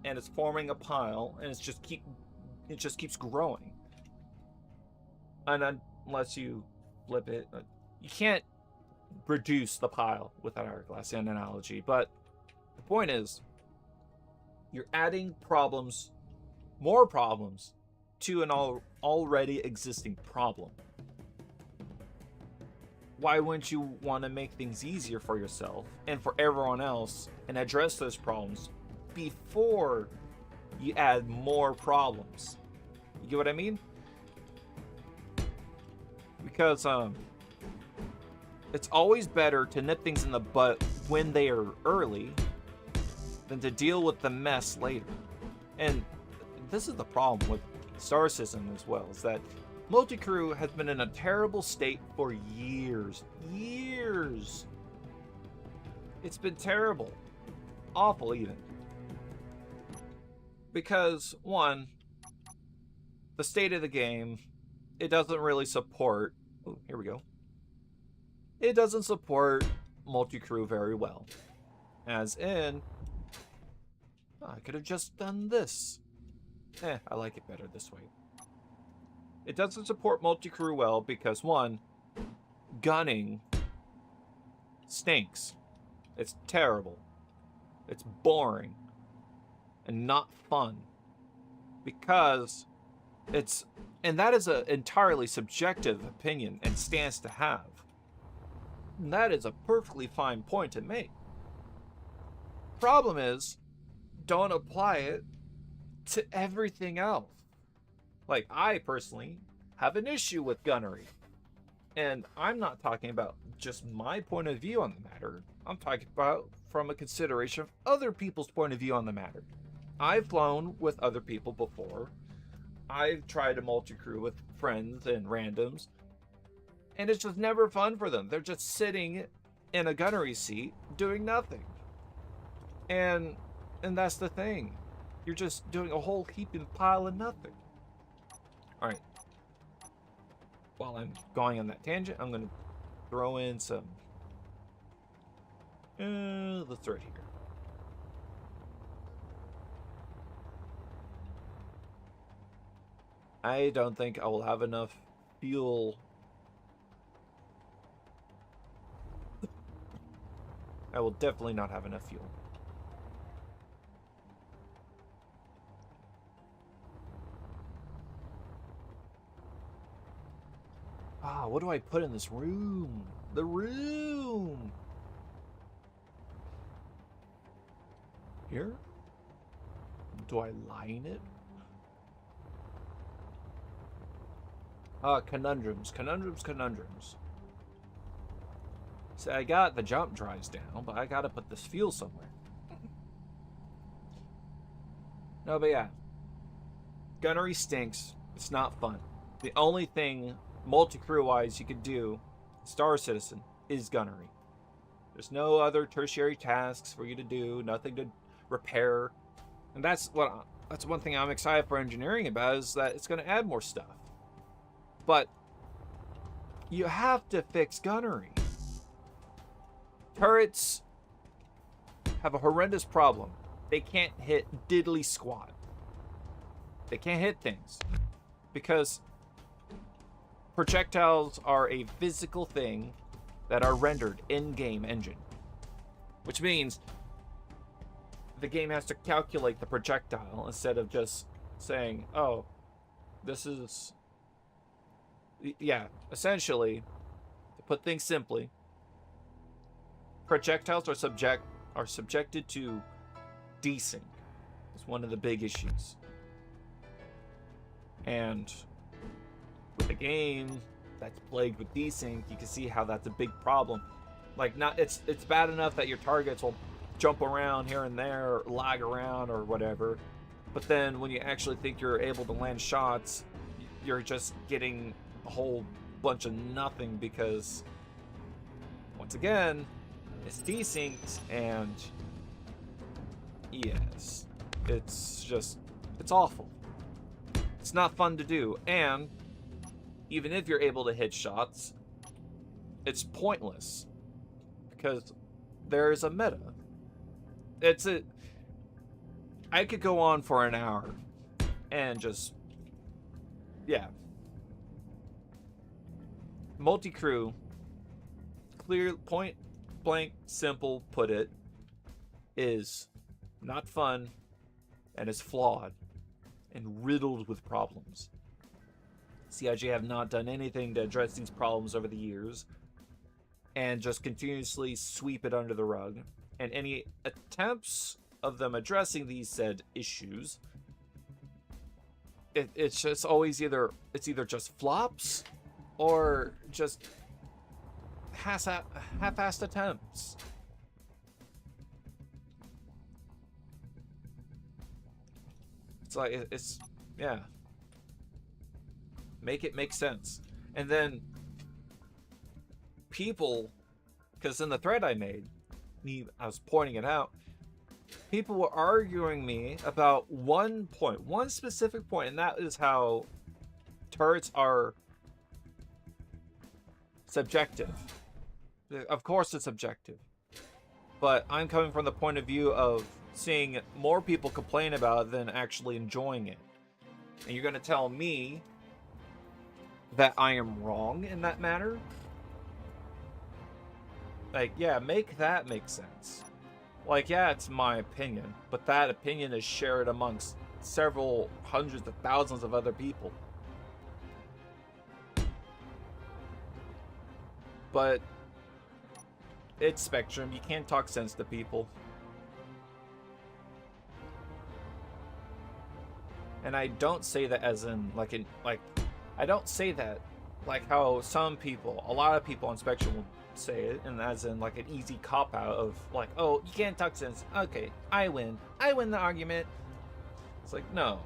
[SPEAKER 1] and it's forming a pile, and it just keeps growing. And unless you flip it, you can't reduce the pile with that hourglass analogy. But the point is, you're adding problems, more problems, to an already existing problem. Why wouldn't you want to make things easier for yourself and for everyone else and address those problems before you add more problems? You get what I mean? Because it's always better to nip things in the butt when they are early than to deal with the mess later. And this is the problem with Star Citizen as well, is that multi-crew has been in a terrible state for years. Years! It's been terrible. Awful, even. Because, one, the state of the game, it doesn't really support... Oh, here we go. It doesn't support multi-crew very well. As in... I could have just done this. I like it better this way. It doesn't support multi-crew well because, one, gunning stinks. It's terrible. It's boring. And not fun. Because it's... And that is an entirely subjective opinion and stance to have. And that is a perfectly fine point to make. Problem is, don't apply it to everything else. Like, I personally have an issue with gunnery. And I'm not talking about just my point of view on the matter. I'm talking about from a consideration of other people's point of view on the matter. I've flown with other people before. I've tried a multi-crew with friends and randoms. And it's just never fun for them. They're just sitting in a gunnery seat doing nothing. And that's the thing. You're just doing a whole heaping pile of nothing. Alright. While I'm going on that tangent, I'm going to throw in some... let's throw it here. I don't think I will have enough fuel. I will definitely not have enough fuel. What do I put in this room? The room! Here? Do I line it? Conundrums. See, I got the jump drives down, but I gotta put this fuel somewhere. No, but yeah. Gunnery stinks. It's not fun. The only thing multi-crew wise you could do Star Citizen is gunnery. There's no other tertiary tasks for you to do, nothing to repair. And that's one thing I'm excited for engineering about, is that it's going to add more stuff. But you have to fix gunnery. Turrets have a horrendous problem. They can't hit diddly squat. They can't hit things because projectiles are a physical thing that are rendered in-game engine, which means the game has to calculate the projectile instead of just saying, oh, this is... Yeah, essentially, to put things simply, projectiles are subjected to desync. It's one of the big issues. And with a game that's plagued with desync, you can see how that's a big problem. Like, it's bad enough that your targets will jump around here and there, or lag around or whatever, but then when you actually think you're able to land shots, you're just getting a whole bunch of nothing because, once again, it's desynced. And yes, it's awful. It's not fun to do, and even if you're able to hit shots, it's pointless because there's a meta. I could go on for an hour and just, yeah. Multi-crew, clear, point blank, simple, put it, is not fun and is flawed and riddled with problems. CIG have not done anything to address these problems over the years and just continuously sweep it under the rug. And any attempts of them addressing these said issues, it's just always either just flops or just half-assed attempts. It's like, yeah. Make it make sense. And then people, because in the thread I made, I was pointing it out, people were arguing me about one specific point, and that is how turrets are subjective. Of course it's subjective, but I'm coming from the point of view of seeing more people complain about it than actually enjoying it. And you're going to tell me that I am wrong in that matter? Like, yeah, make that make sense. Like, yeah, it's my opinion, but that opinion is shared amongst several hundreds of thousands of other people. But it's Spectrum. You can't talk sense to people. And I don't say that as in, I don't say that like how some people, a lot of people on Spectrum will say it, and as in like an easy cop-out of like, oh, you can't talk sense. Okay, I win the argument. It's like, no.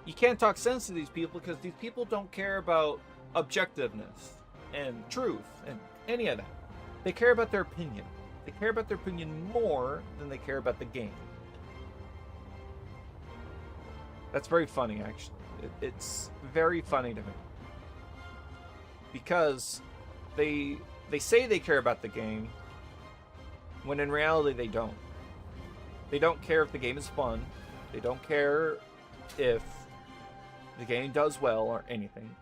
[SPEAKER 1] You can't talk sense to these people because these people don't care about objectiveness and truth and any of that. They care about their opinion. They care about their opinion more than they care about the game. That's very funny, actually. It's very funny to me. Because they say they care about the game, when in reality they don't. They don't care if the game is fun. They don't care if the game does well or anything.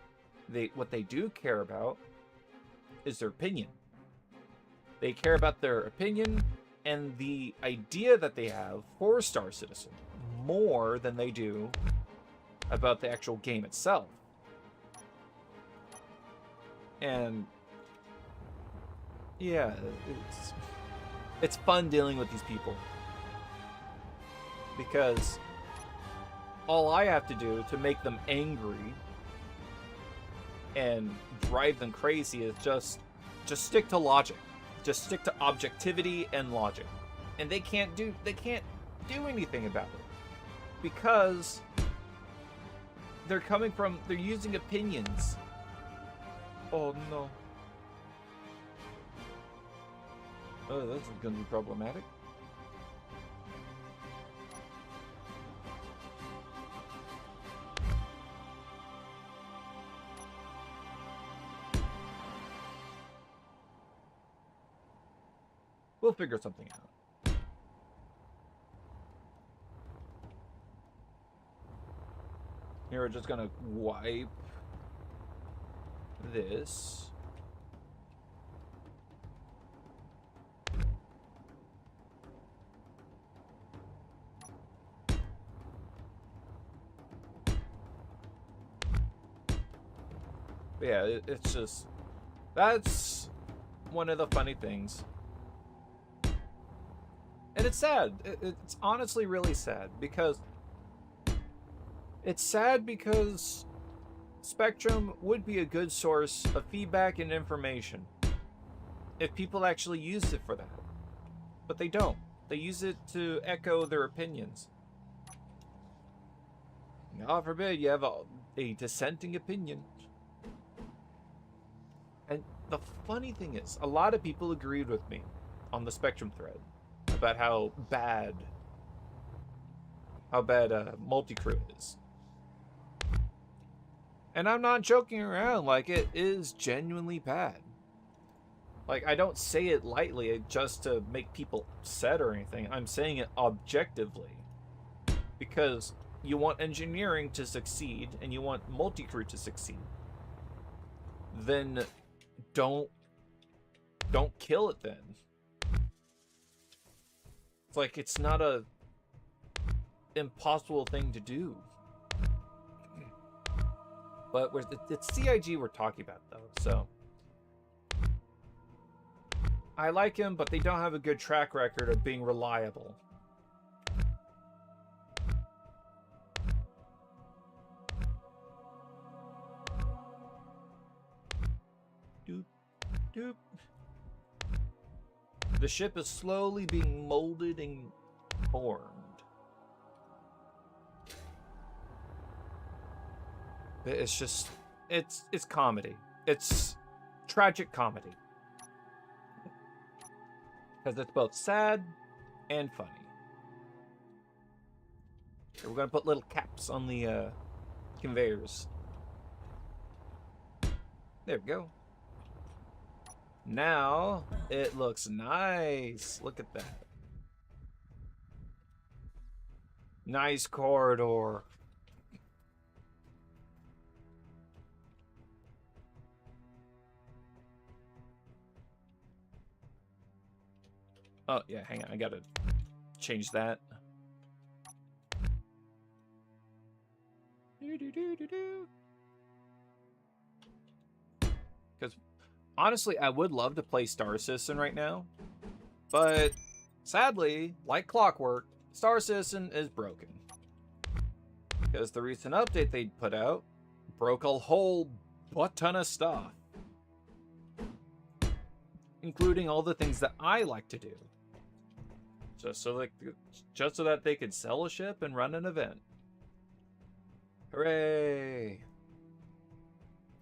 [SPEAKER 1] What they do care about is their opinion. They care about their opinion and the idea that they have for Star Citizen more than they do about the actual game itself. And yeah, it's fun dealing with these people, because all I have to do to make them angry and drive them crazy is just stick to logic. Just stick to objectivity and logic. And they can't do anything about it, because they're using opinions Oh no. Oh, that's gonna be problematic. We'll figure something out. Here we're just gonna wipe this. But yeah, it's just, that's one of the funny things. And it's sad. It's honestly really sad because Spectrum would be a good source of feedback and information if people actually used it for that. But they don't. They use it to echo their opinions. God forbid you have a dissenting opinion. And the funny thing is, a lot of people agreed with me on the Spectrum thread about how bad multi-crew is. And I'm not joking around, like, it is genuinely bad. Like, I don't say it lightly just to make people upset or anything. I'm saying it objectively. Because you want engineering to succeed and you want multi-crew to succeed. Then don't kill it then. It's like, it's not a impossible thing to do. But it's CIG we're talking about, though, so. I like him, but they don't have a good track record of being reliable. Doop, doop. The ship is slowly being molded and formed. It's just, it's comedy. It's tragic comedy. Because it's both sad and funny. So we're going to put little caps on the conveyors. There we go. Now it looks nice. Look at that. Nice corridor. Oh, yeah, hang on. I gotta change that. Because, honestly, I would love to play Star Citizen right now. But, sadly, like clockwork, Star Citizen is broken. Because the recent update they put out broke a whole butt ton of stuff. Including all the things that I like to do. Just so that they could sell a ship and run an event. Hooray!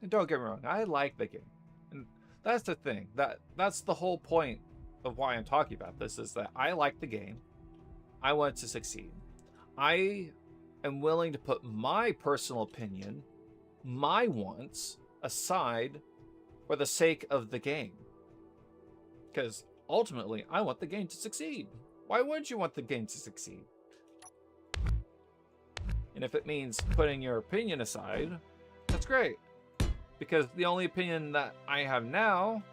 [SPEAKER 1] And don't get me wrong, I like the game. And that's the thing. That's the whole point of why I'm talking about this, is that I like the game. I want it to succeed. I am willing to put my personal opinion, my wants, aside for the sake of the game. Because ultimately, I want the game to succeed. Why wouldn't you want the game to succeed? And if it means putting your opinion aside, that's great. Because the only opinion that I have now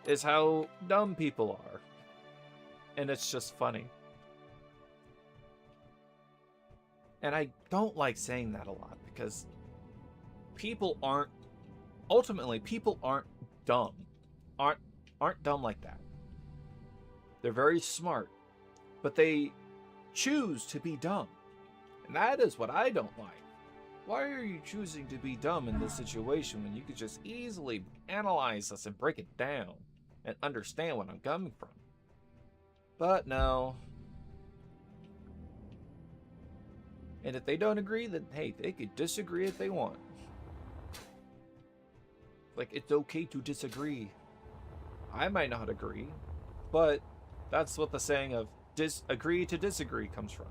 [SPEAKER 1] is how dumb people are. And it's just funny. And I don't like saying that a lot because ultimately people aren't dumb. Aren't dumb like that. They're very smart, but they choose to be dumb. And that is what I don't like. Why are you choosing to be dumb in this situation when you could just easily analyze this and break it down and understand what I'm coming from? But no. And if they don't agree, then hey, they could disagree if they want. Like, it's okay to disagree. I might not agree, but that's what the saying of agree to disagree comes from.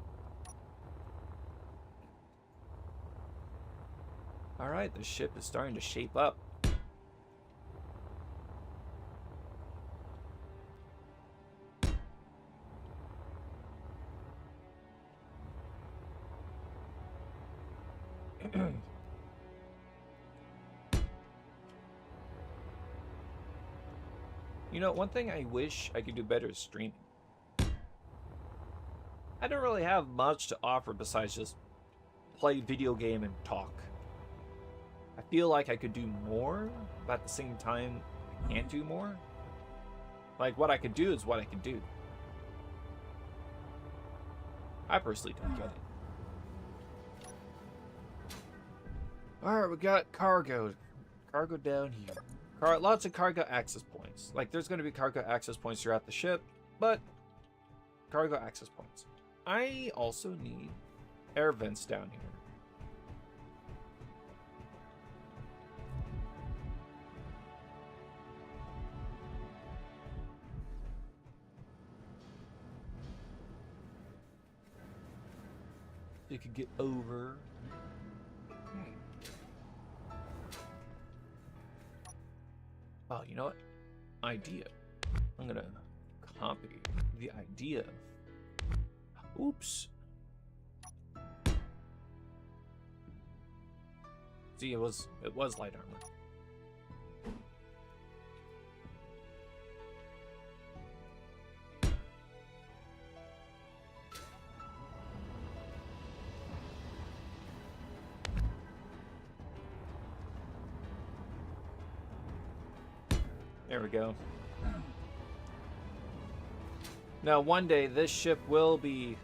[SPEAKER 1] Alright, the ship is starting to shape up. You know, one thing I wish I could do better is streaming. I don't really have much to offer besides just play video game and talk. I feel like I could do more, but at the same time, I can't do more. Like, what I could do is what I could do. I personally don't get it. Alright, we got cargo. Cargo down here. Lots of cargo access points. Like, there's going to be cargo access points throughout the ship, but cargo access points. I also need air vents down here. You could get over. Oh, you know what? Idea. I'm gonna copy the idea. Oops. See, it was light armor. There we go. Now, one day this ship will be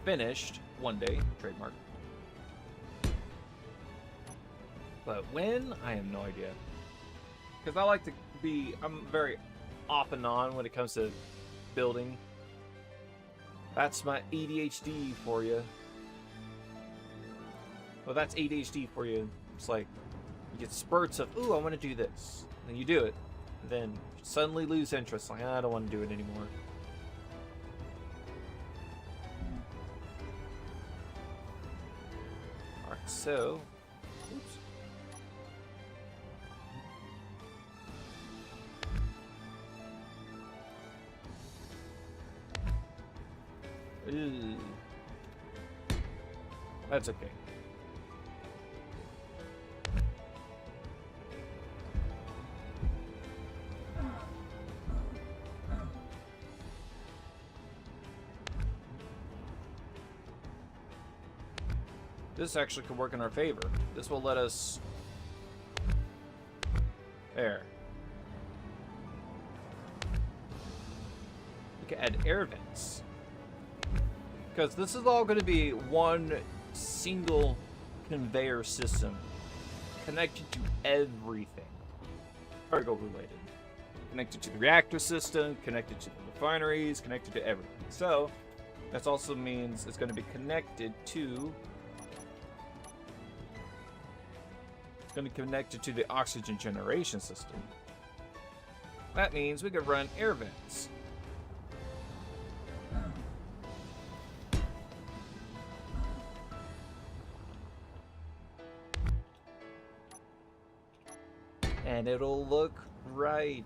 [SPEAKER 1] finished. One day, trademark. But when, I have no idea. Because I like to be, I'm very off and on when it comes to building. That's my ADHD for you. Well, that's ADHD for you. It's like, you get spurts of, ooh, I want to do this. And you do it. And then you suddenly lose interest. Like, I don't want to do it anymore. Alright, so... Oops. Ooh. That's okay. This actually could work in our favor. This will let us... There. We can add air vents. Because this is all going to be one single conveyor system connected to everything. Cargo related. Connected to the reactor system, connected to the refineries, connected to everything. So, that also means it's going to be connected to... It's going to be connected to the oxygen generation system. That means we could run air vents. And it'll look right.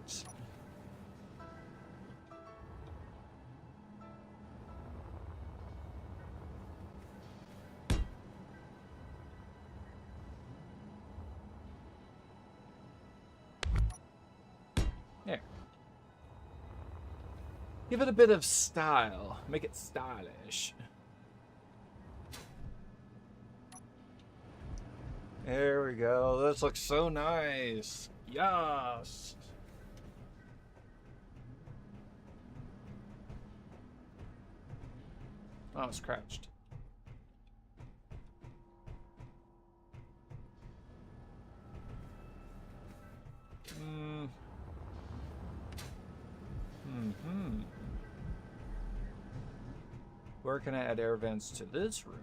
[SPEAKER 1] There. Give it a bit of style. Make it stylish. There we go. This looks so nice. Yes. Oh, it's crouched. Where can I add air vents to this room?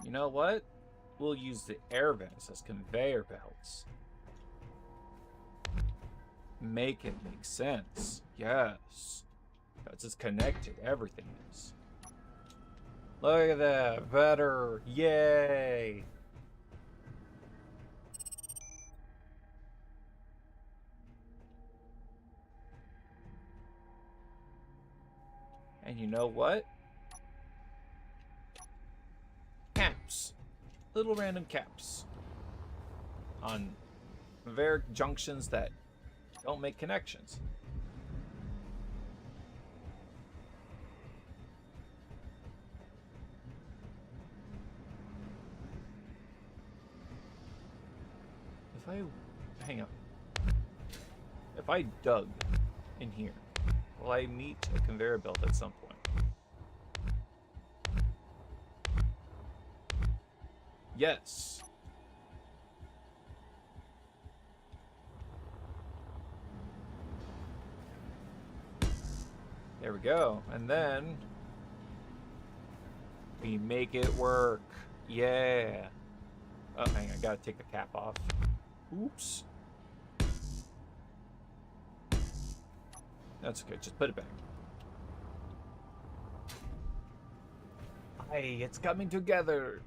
[SPEAKER 1] You know what? We'll use the air vents as conveyor belts. Make it make sense. Yes. Because it's connected. Everything is. Look at that. Better. Yay. And you know what? Caps. Little random caps. On conveyor junctions that don't make connections. If I... Hang on. If I dug in here, will I meet a conveyor belt at some point? Yes. There we go. And then we make it work. Yeah. Oh, hang on. I gotta take the cap off. Oops. That's good. Just put it back. Hey, it's coming together.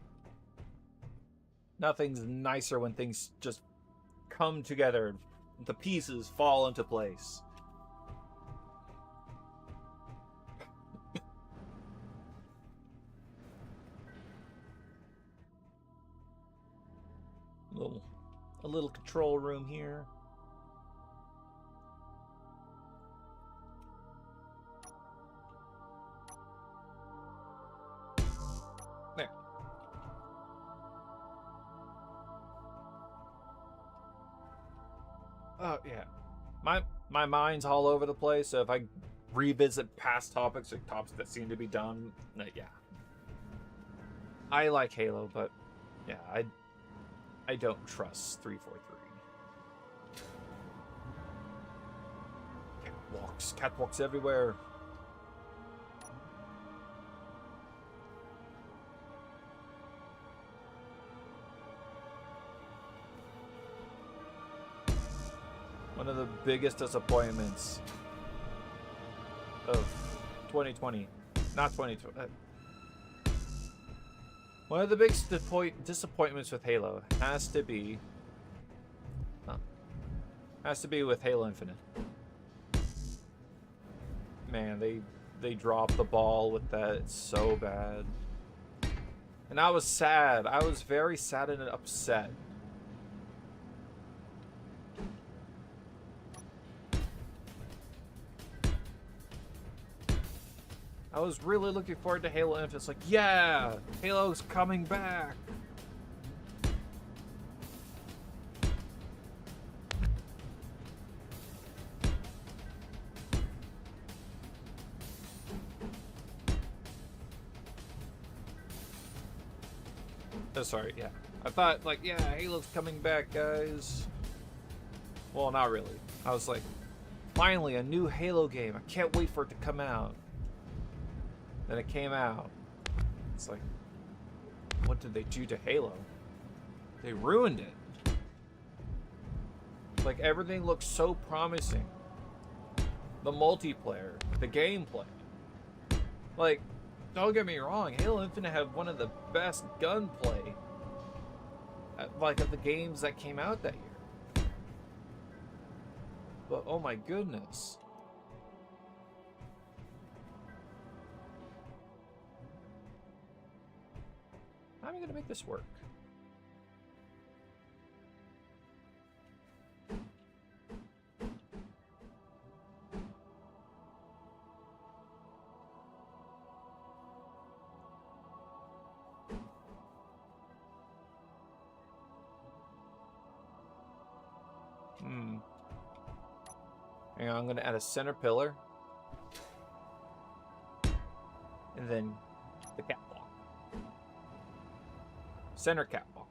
[SPEAKER 1] Nothing's nicer when things just come together. The pieces fall into place. A little control room here. There. Oh yeah. My mind's all over the place, so if I revisit past topics or topics that seem to be done, yeah. I like Halo, but yeah, I don't trust 343. Catwalks everywhere. One of the biggest disappointments of 2020, not 2020. One of the biggest disappointments with Halo has to be with Halo Infinite. Man, they dropped the ball with that. It's so bad. And I was sad. I was very sad and upset. I was really looking forward to Halo Infinite. It's like, yeah, Halo's coming back. Oh, sorry, yeah. I thought, like, yeah, Halo's coming back, guys. Well, not really. I was like, finally, a new Halo game. I can't wait for it to come out. Then it came out. It's like, what did they do to Halo? They ruined it. Like, everything looks so promising. The multiplayer, the gameplay. Like, don't get me wrong, Halo Infinite had one of the best gunplay, like, of the games that came out that year. But oh my goodness. How am I gonna make this work? Hang on, I'm gonna add a center pillar. And then the catwalk. Center catwalk.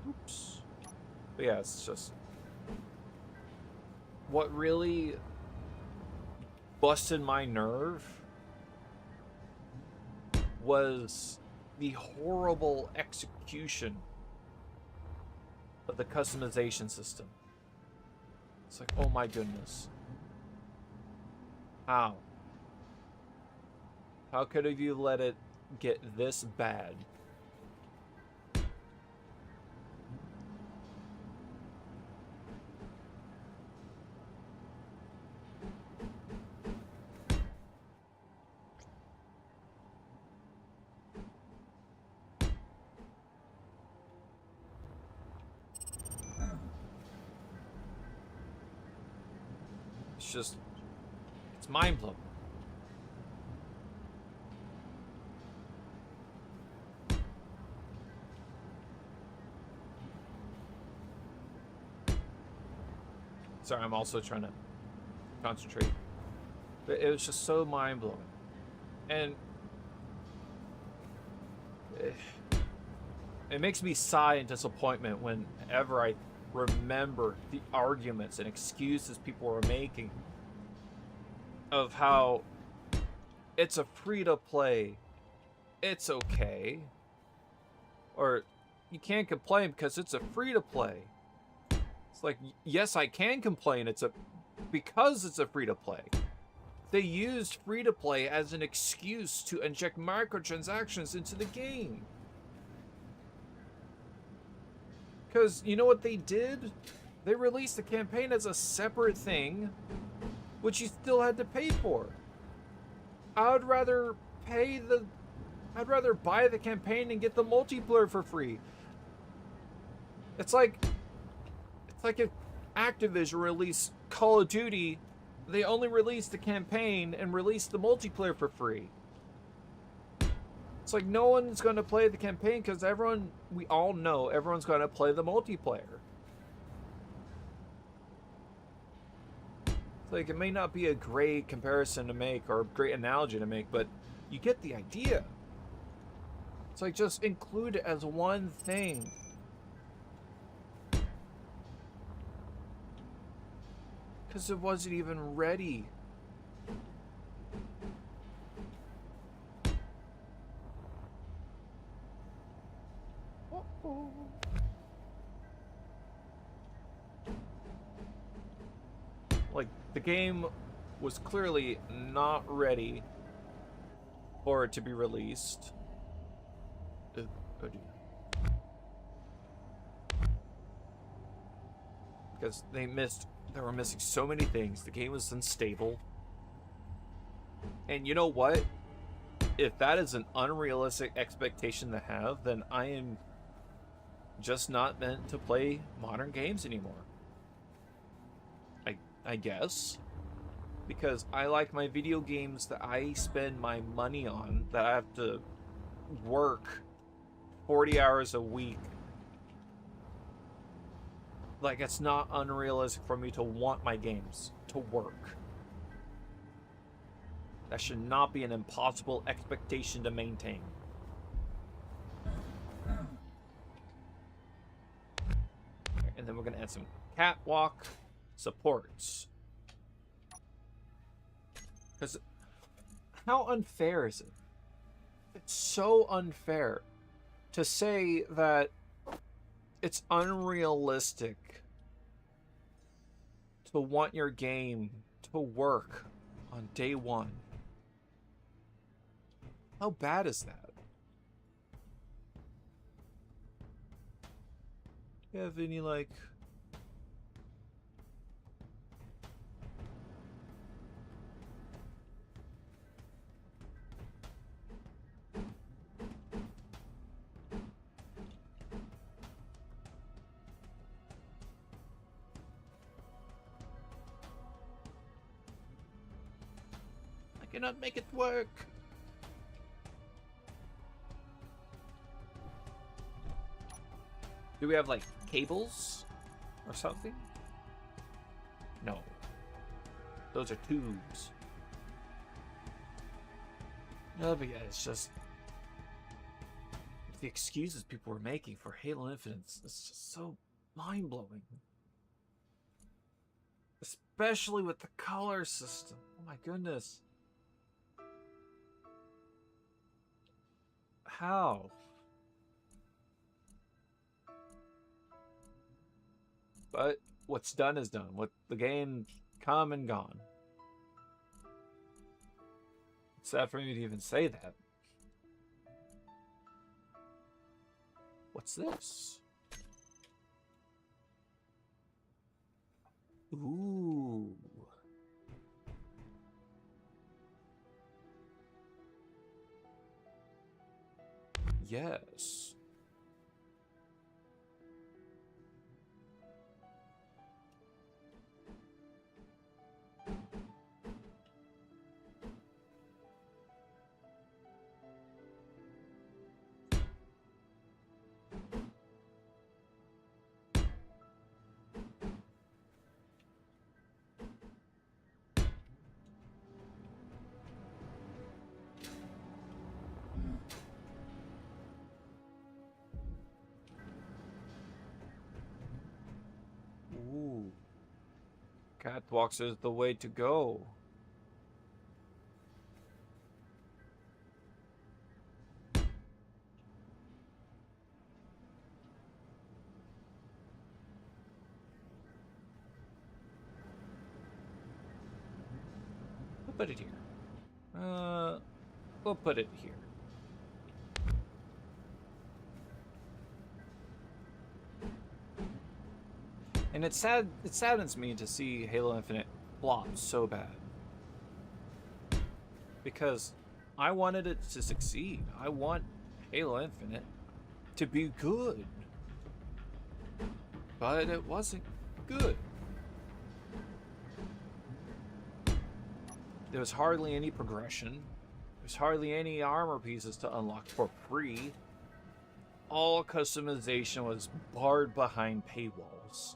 [SPEAKER 1] Oops. But yeah, it's just... What really busted my nerve was the horrible execution of the customization system. It's like, oh my goodness. How? How could you let it get this bad? It's just, it's mind-blowing. Sorry, I'm also trying to concentrate. But it was just so mind-blowing. And it makes me sigh in disappointment whenever I remember the arguments and excuses people were making of how it's a free-to-play, it's okay, or you can't complain because it's a free-to-play. It's like, yes, I can complain because it's a free-to-play. They used free-to-play as an excuse to inject microtransactions into the game. Because you know what they did? They released the campaign as a separate thing, which you still had to pay for. I'd rather buy the campaign and get the multiplayer for free. It's like if Activision released Call of Duty, they only released the campaign and released the multiplayer for free. It's like no one's going to play the campaign because we all know everyone's going to play the multiplayer. It's like it may not be a great comparison to make or a great analogy to make, but you get the idea. It's like just include it as one thing. Because it wasn't even ready. Like, the game was clearly not ready for it to be released. Oh, dear. Because they were missing so many things. The game was unstable. And you know what? If that is an unrealistic expectation to have, then I am just not meant to play modern games anymore. I guess. Because I like my video games that I spend my money on, that I have to work 40 hours a week. Like, it's not unrealistic for me to want my games to work. That should not be an impossible expectation to maintain. And then we're going to add some catwalk supports. Because how unfair is it? It's so unfair to say that it's unrealistic to want your game to work on day one. How bad is that? You have any, like... I cannot make it work. Do we have, like, cables or something? No. Those are tubes. No, but yeah, it's just... the excuses people were making for Halo Infinite, it's just so mind-blowing. Especially with the color system. Oh my goodness. How? But what's done is done. What the game come and gone. It's sad for me to even say that. What's this? Ooh. Yes. Ooh. Catwalks is the way to go. We'll put it here. We'll put it here. And it saddens me to see Halo Infinite flop so bad. Because I wanted it to succeed. I want Halo Infinite to be good. But it wasn't good. There was hardly any progression. There's hardly any armor pieces to unlock for free. All customization was barred behind paywalls.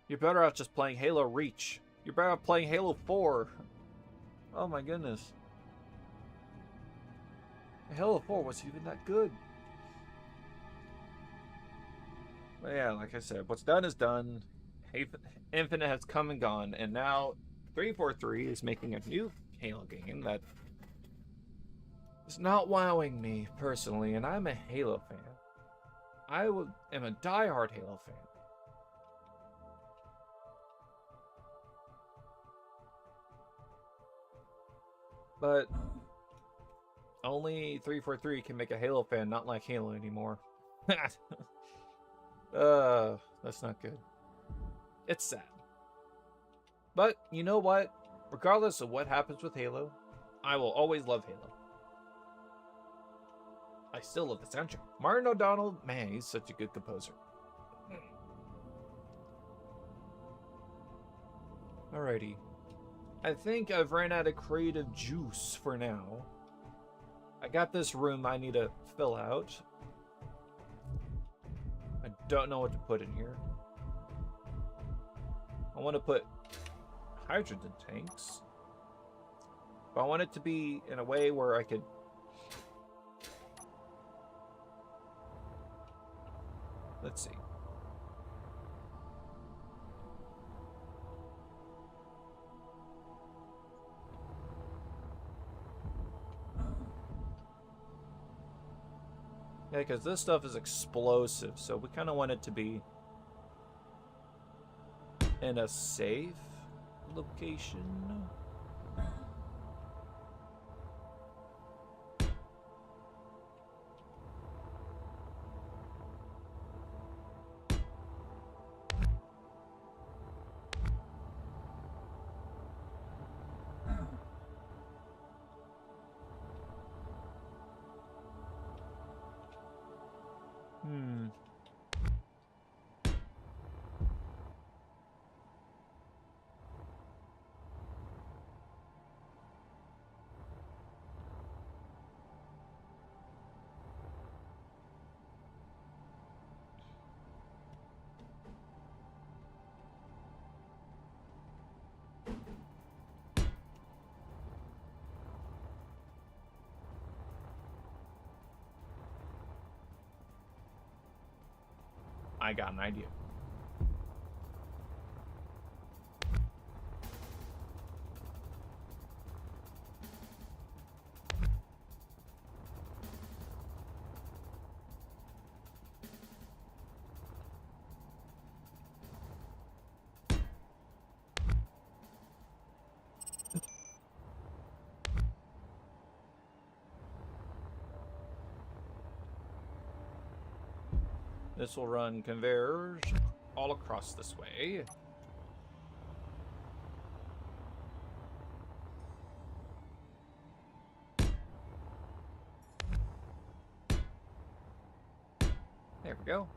[SPEAKER 1] You're better off just playing Halo Reach. You're better off playing Halo 4. Oh my goodness. Halo 4 wasn't even that good. But yeah, like I said, what's done is done. Infinite has come and gone, and now 343 is making a new Halo game that is not wowing me personally, and I'm a Halo fan. I am a diehard Halo fan. But only 343 can make a Halo fan not like Halo anymore. That's not good. It's sad. But you know what? Regardless of what happens with Halo, I will always love Halo. I still love the soundtrack. Martin O'Donnell, man, he's such a good composer. Alrighty. I think I've ran out of creative juice for now. I got this room I need to fill out. I don't know what to put in here. I want to put hydrogen tanks. But I want it to be in a way where I could... Let's see. Yeah, because this stuff is explosive, so we kind of want it to be in a safe location. I got an idea. This will run conveyors all across this way. There we go.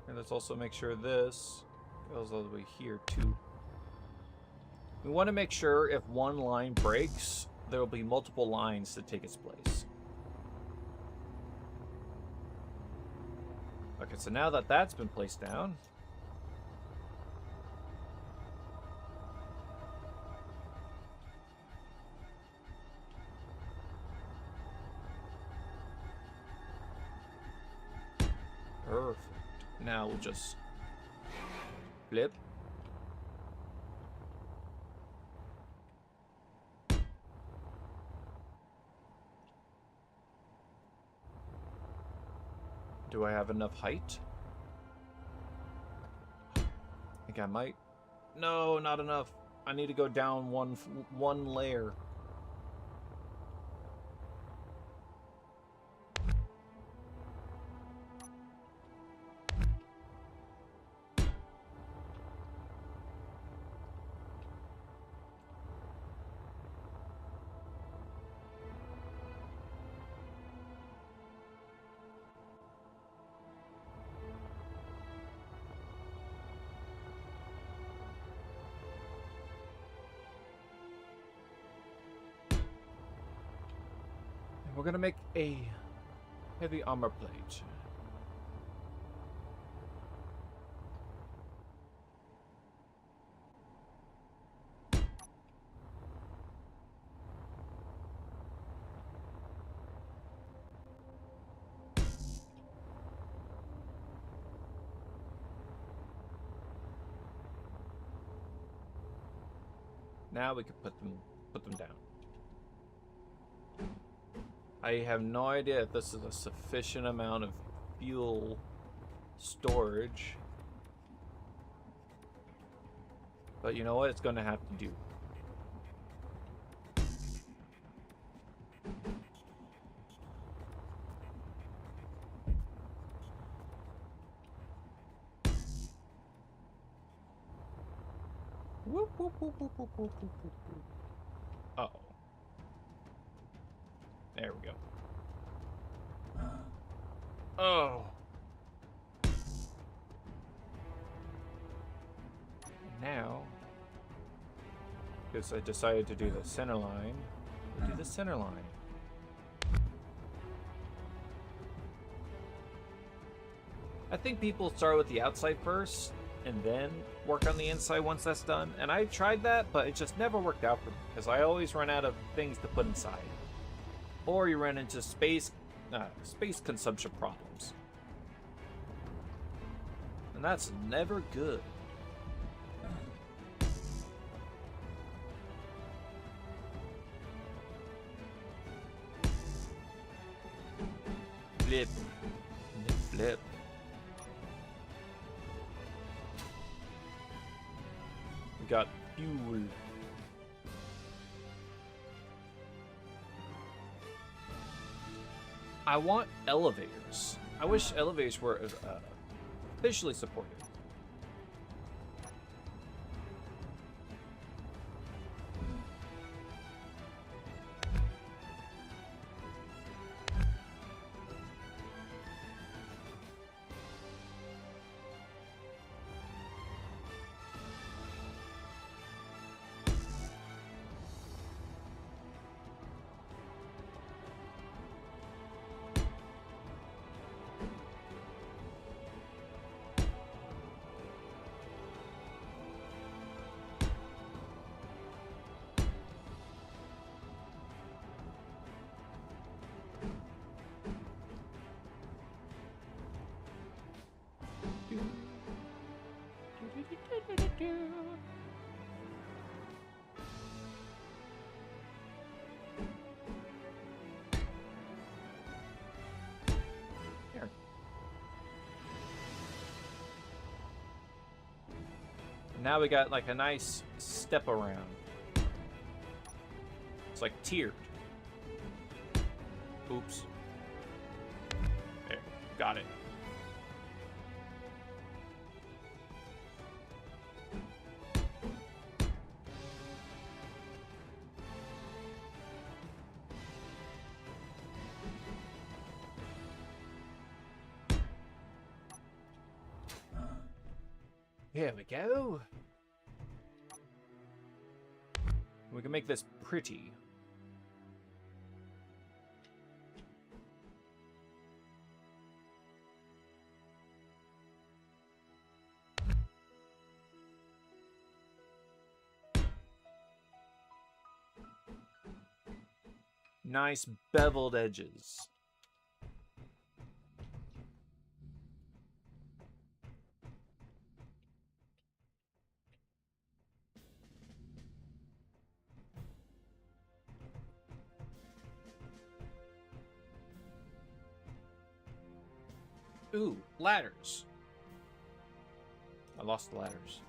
[SPEAKER 1] And let's also make sure this goes all the way here too. We want to make sure if one line breaks, there will be multiple lines to take its place. Okay, so now that that's been placed down, perfect. Now we'll just flip. Do I have enough height? I think I might. No, not enough. I need to go down one layer. We're gonna make a heavy armor plate. Now we can put them down. I have no idea if this is a sufficient amount of fuel storage. But you know what? It's going to have to do. Whoop, whoop, whoop, whoop, whoop, whoop, whoop, whoop. Uh-oh. There we go. Oh. Now, because I decided to do the center line, we'll do the center line. I think people start with the outside first and then work on the inside once that's done. And I tried that, but it just never worked out for me because I always run out of things to put inside. Or you run into space consumption problems. And that's never good. Flip. Flip. We got fuel. I want elevators. I wish elevators were visually supported. Here. Now we got like a nice step around. It's like tiered. Oops. There, got it. Here we go. We can make this pretty. Nice beveled edges. Ooh, ladders. I lost the ladders.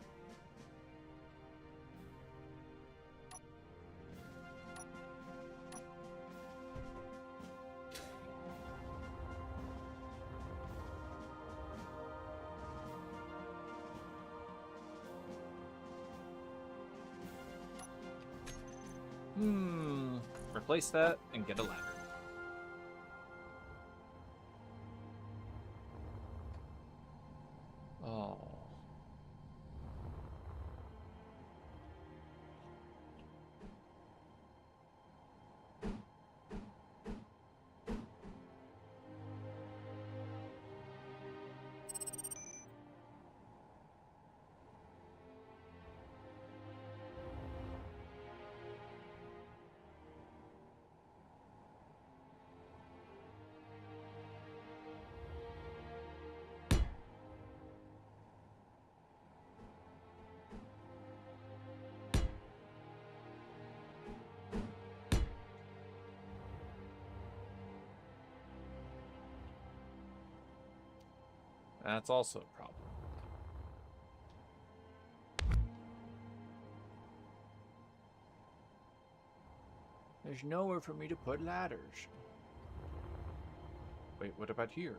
[SPEAKER 1] Replace that and get a ladder. Oh. That's also a problem. There's nowhere for me to put ladders. Wait, what about here?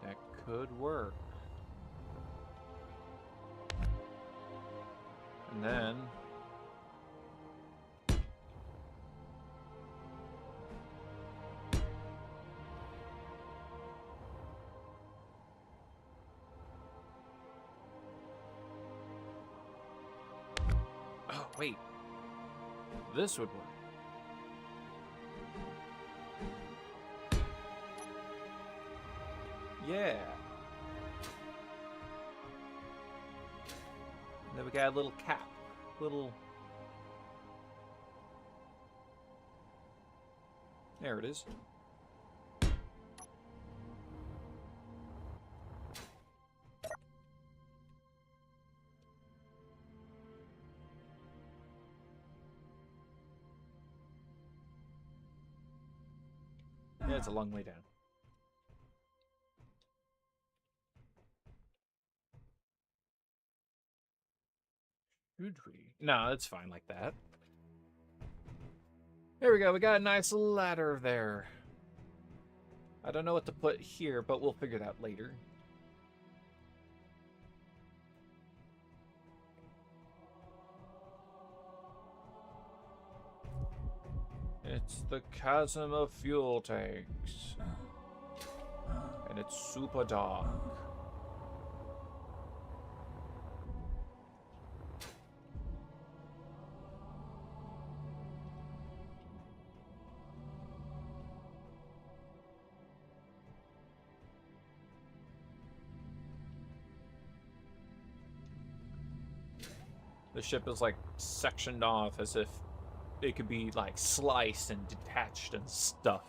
[SPEAKER 1] That could work. And then... Oh, wait. This would work. Yeah. And then we got a little cap. Little... There it is. Yeah, it's a long way down. Should we? No, it's fine like that. There we go. We got a nice ladder there. I don't know what to put here, but we'll figure that later. It's the chasm of fuel tanks. And it's super dark. The ship is like sectioned off as if it could be like sliced and detached and stuff.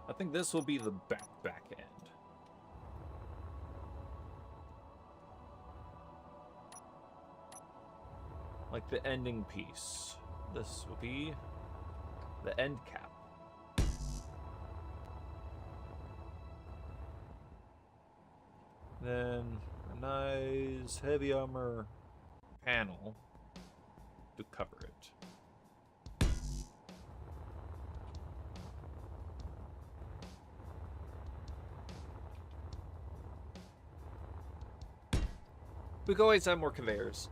[SPEAKER 1] I think this will be the back end. Like the ending piece. This will be the end cap. Then a nice heavy armor panel to cover it. We could always have more conveyors.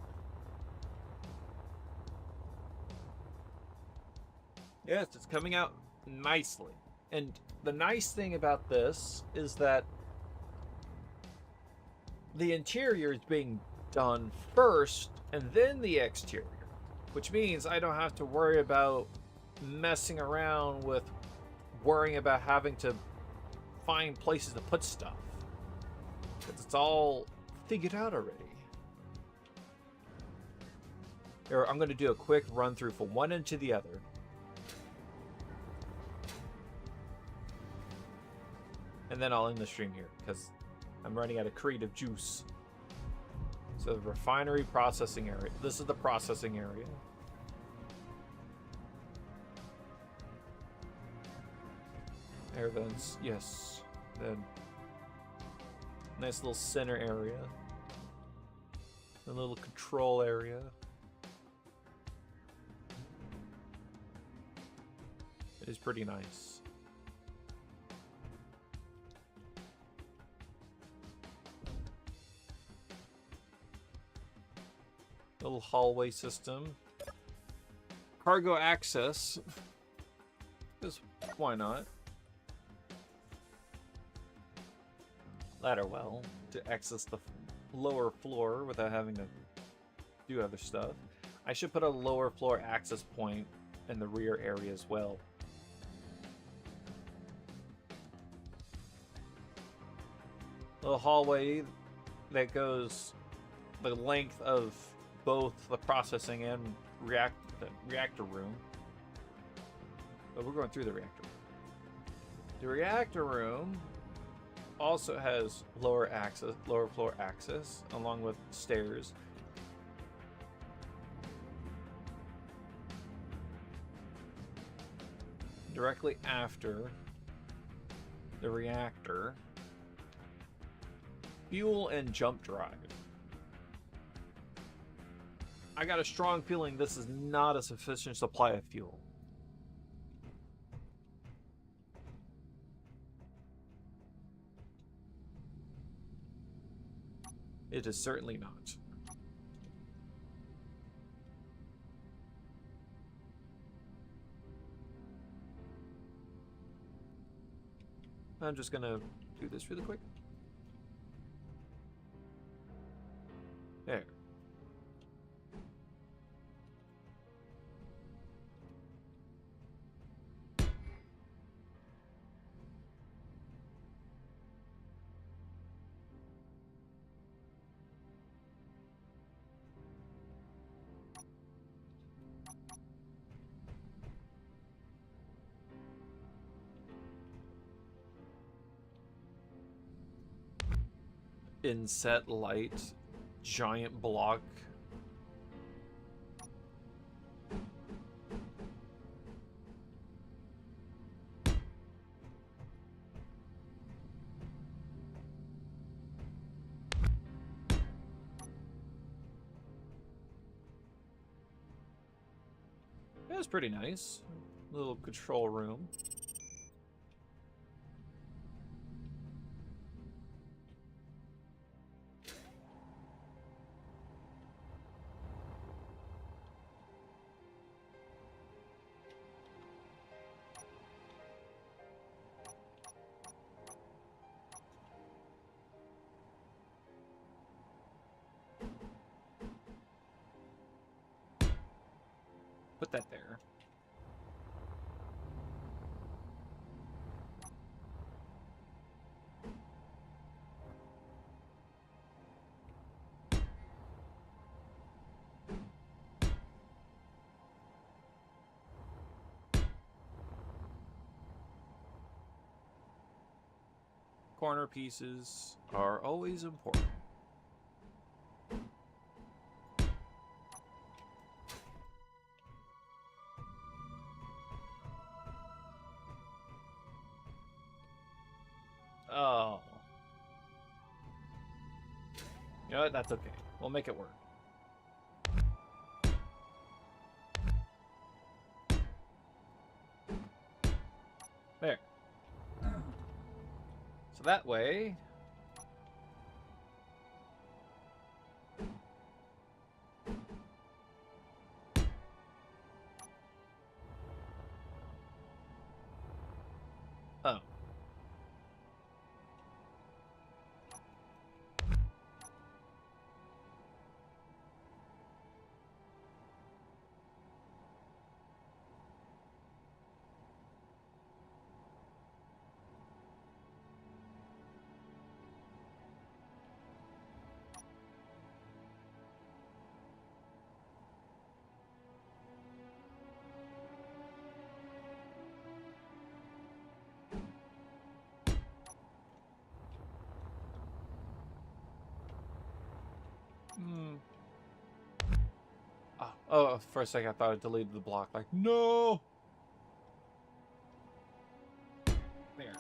[SPEAKER 1] Yes, it's coming out nicely. And the nice thing about this is that the interior is being done first and then the exterior, which means I don't have to worry about messing around with worrying about having to find places to put stuff, because it's all figured out already. Here, I'm going to do a quick run through from one end to the other. And then I'll end the stream here because I'm running out of creative juice. So the refinery processing area. This is the processing area. Air vents, yes. Then nice little center area. A little control area. It is pretty nice. Little hallway system. Cargo access. Because why not? Ladder well to access the lower floor without having to do other stuff. I should put a lower floor access point in the rear area as well. Little hallway that goes the length of both the processing and reactor room. But we're going through the reactor room. The reactor room also has lower floor access, along with stairs. Directly after the reactor, fuel and jump drive. I got a strong feeling this is not a sufficient supply of fuel. It is certainly not. I'm just gonna do this really quick. There. Inset light, giant block. That's pretty nice. Little control room. Put that there. Corner pieces are always important. Oh. You know what? That's okay. We'll make it work. There. So that way... Oh. Hmm. Oh, for a second I thought I deleted the block. Like, no! There.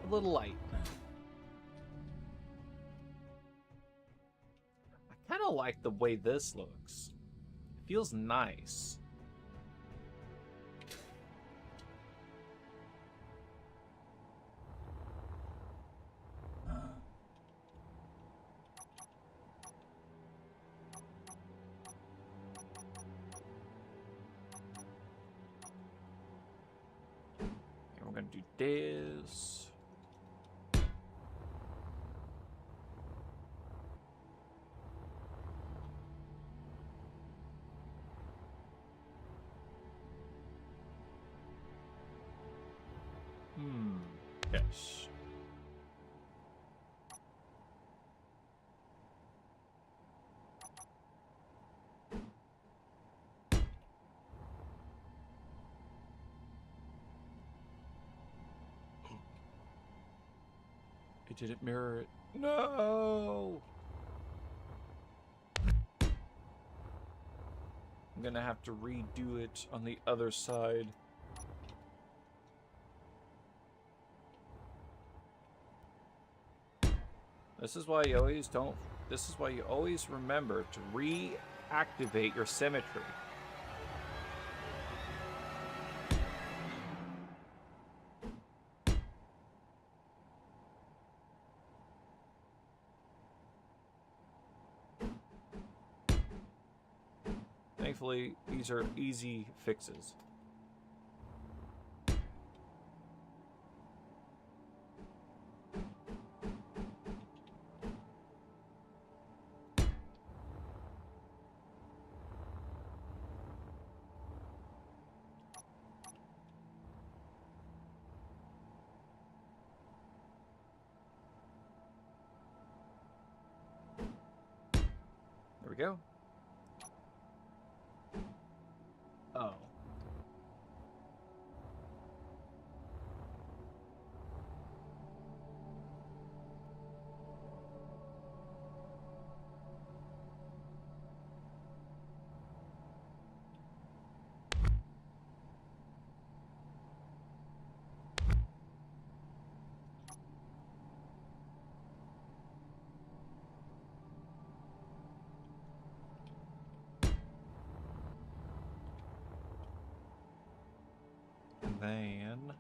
[SPEAKER 1] A little light. I kind of like the way this looks. It feels nice. And we're gonna do this. Yes. It didn't mirror it. No! I'm gonna have to redo it on the other side. This is why you always don't... This is why you always remember to reactivate your symmetry. Thankfully, these are easy fixes. There we go. Oh. And then...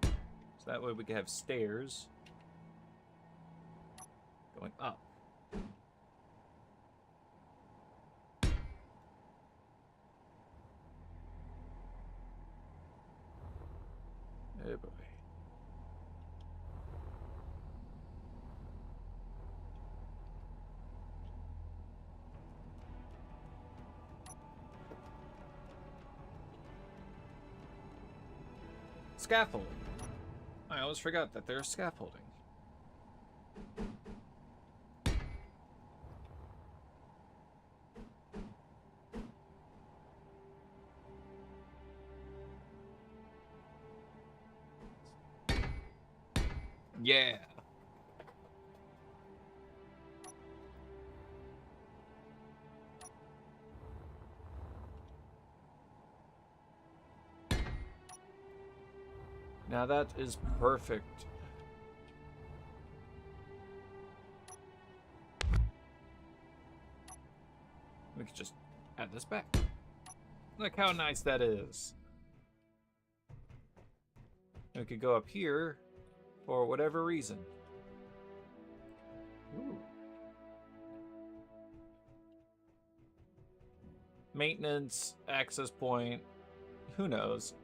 [SPEAKER 1] So that way we can have stairs going up. Oh boy. Scaffold. I always forgot that there's scaffolding. Yeah. Now that is perfect. add this back. Look how nice that is. We could go up here for whatever reason. Ooh. Maintenance, access point, who knows?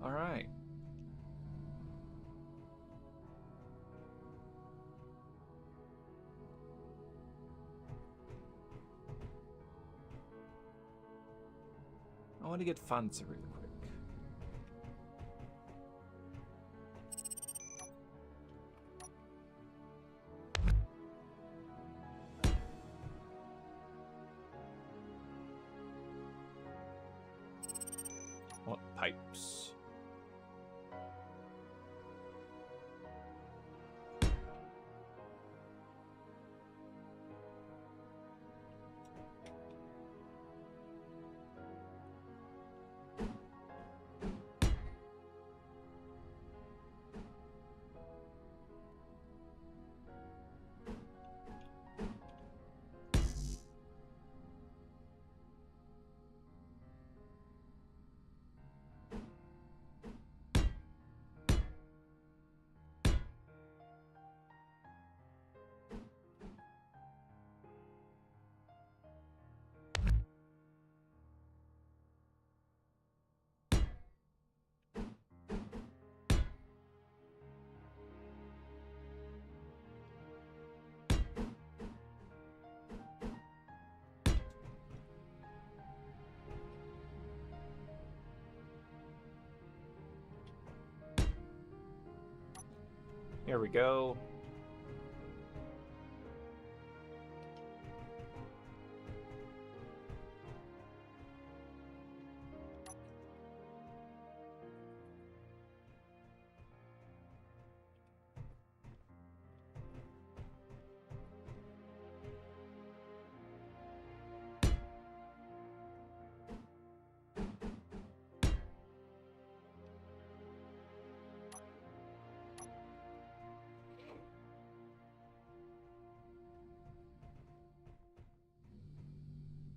[SPEAKER 1] All right. I want to get fancy really quick. What pipes? Here we go.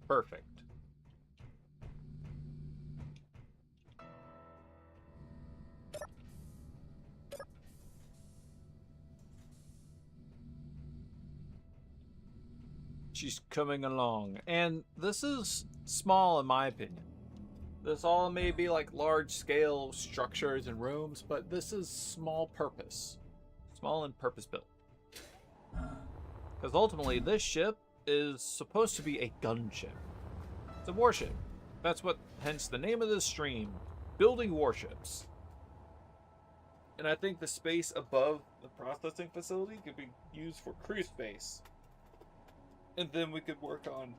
[SPEAKER 1] Perfect. She's coming along. And this is small in my opinion. This all may be like large scale structures and rooms, but this is small purpose. Small and purpose built. Because ultimately this ship is supposed to be a gunship. It's a warship. That's what, hence the name of this stream, Building Warships. And I think the space above the processing facility could be used for crew space. And then we could work on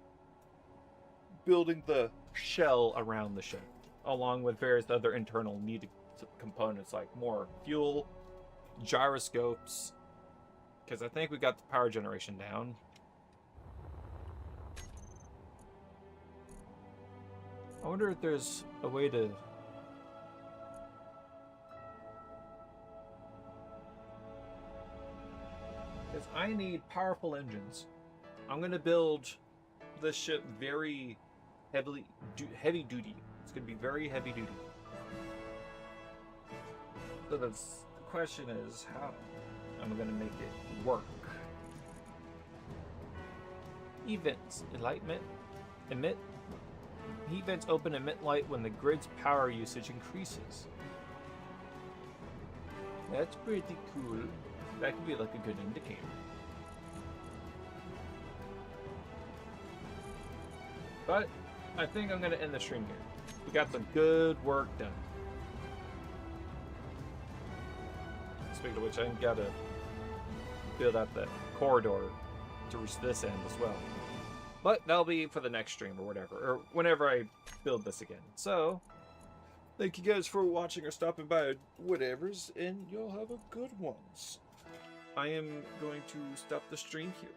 [SPEAKER 1] building the shell around the ship, along with various other internal needed components like more fuel, gyroscopes, because I think we got the power generation down. I wonder if there's a way to... Because I need powerful engines. I'm going to build this ship very heavy duty. It's going to be very heavy duty. So the question is, how am I going to make it work? Events. Enlightenment. Emit. Heat vents open and emit light when the grid's power usage increases. That's pretty cool. That could be like a good indicator. But I think I'm going to end the stream here. We got some good work done. Speaking of which, I got to build out that corridor to reach this end as well. But that'll be for the next stream or whatever, or whenever I build this again. So, thank you guys for watching or stopping by, whatevers, and y'all have a good ones. I am going to stop the stream here.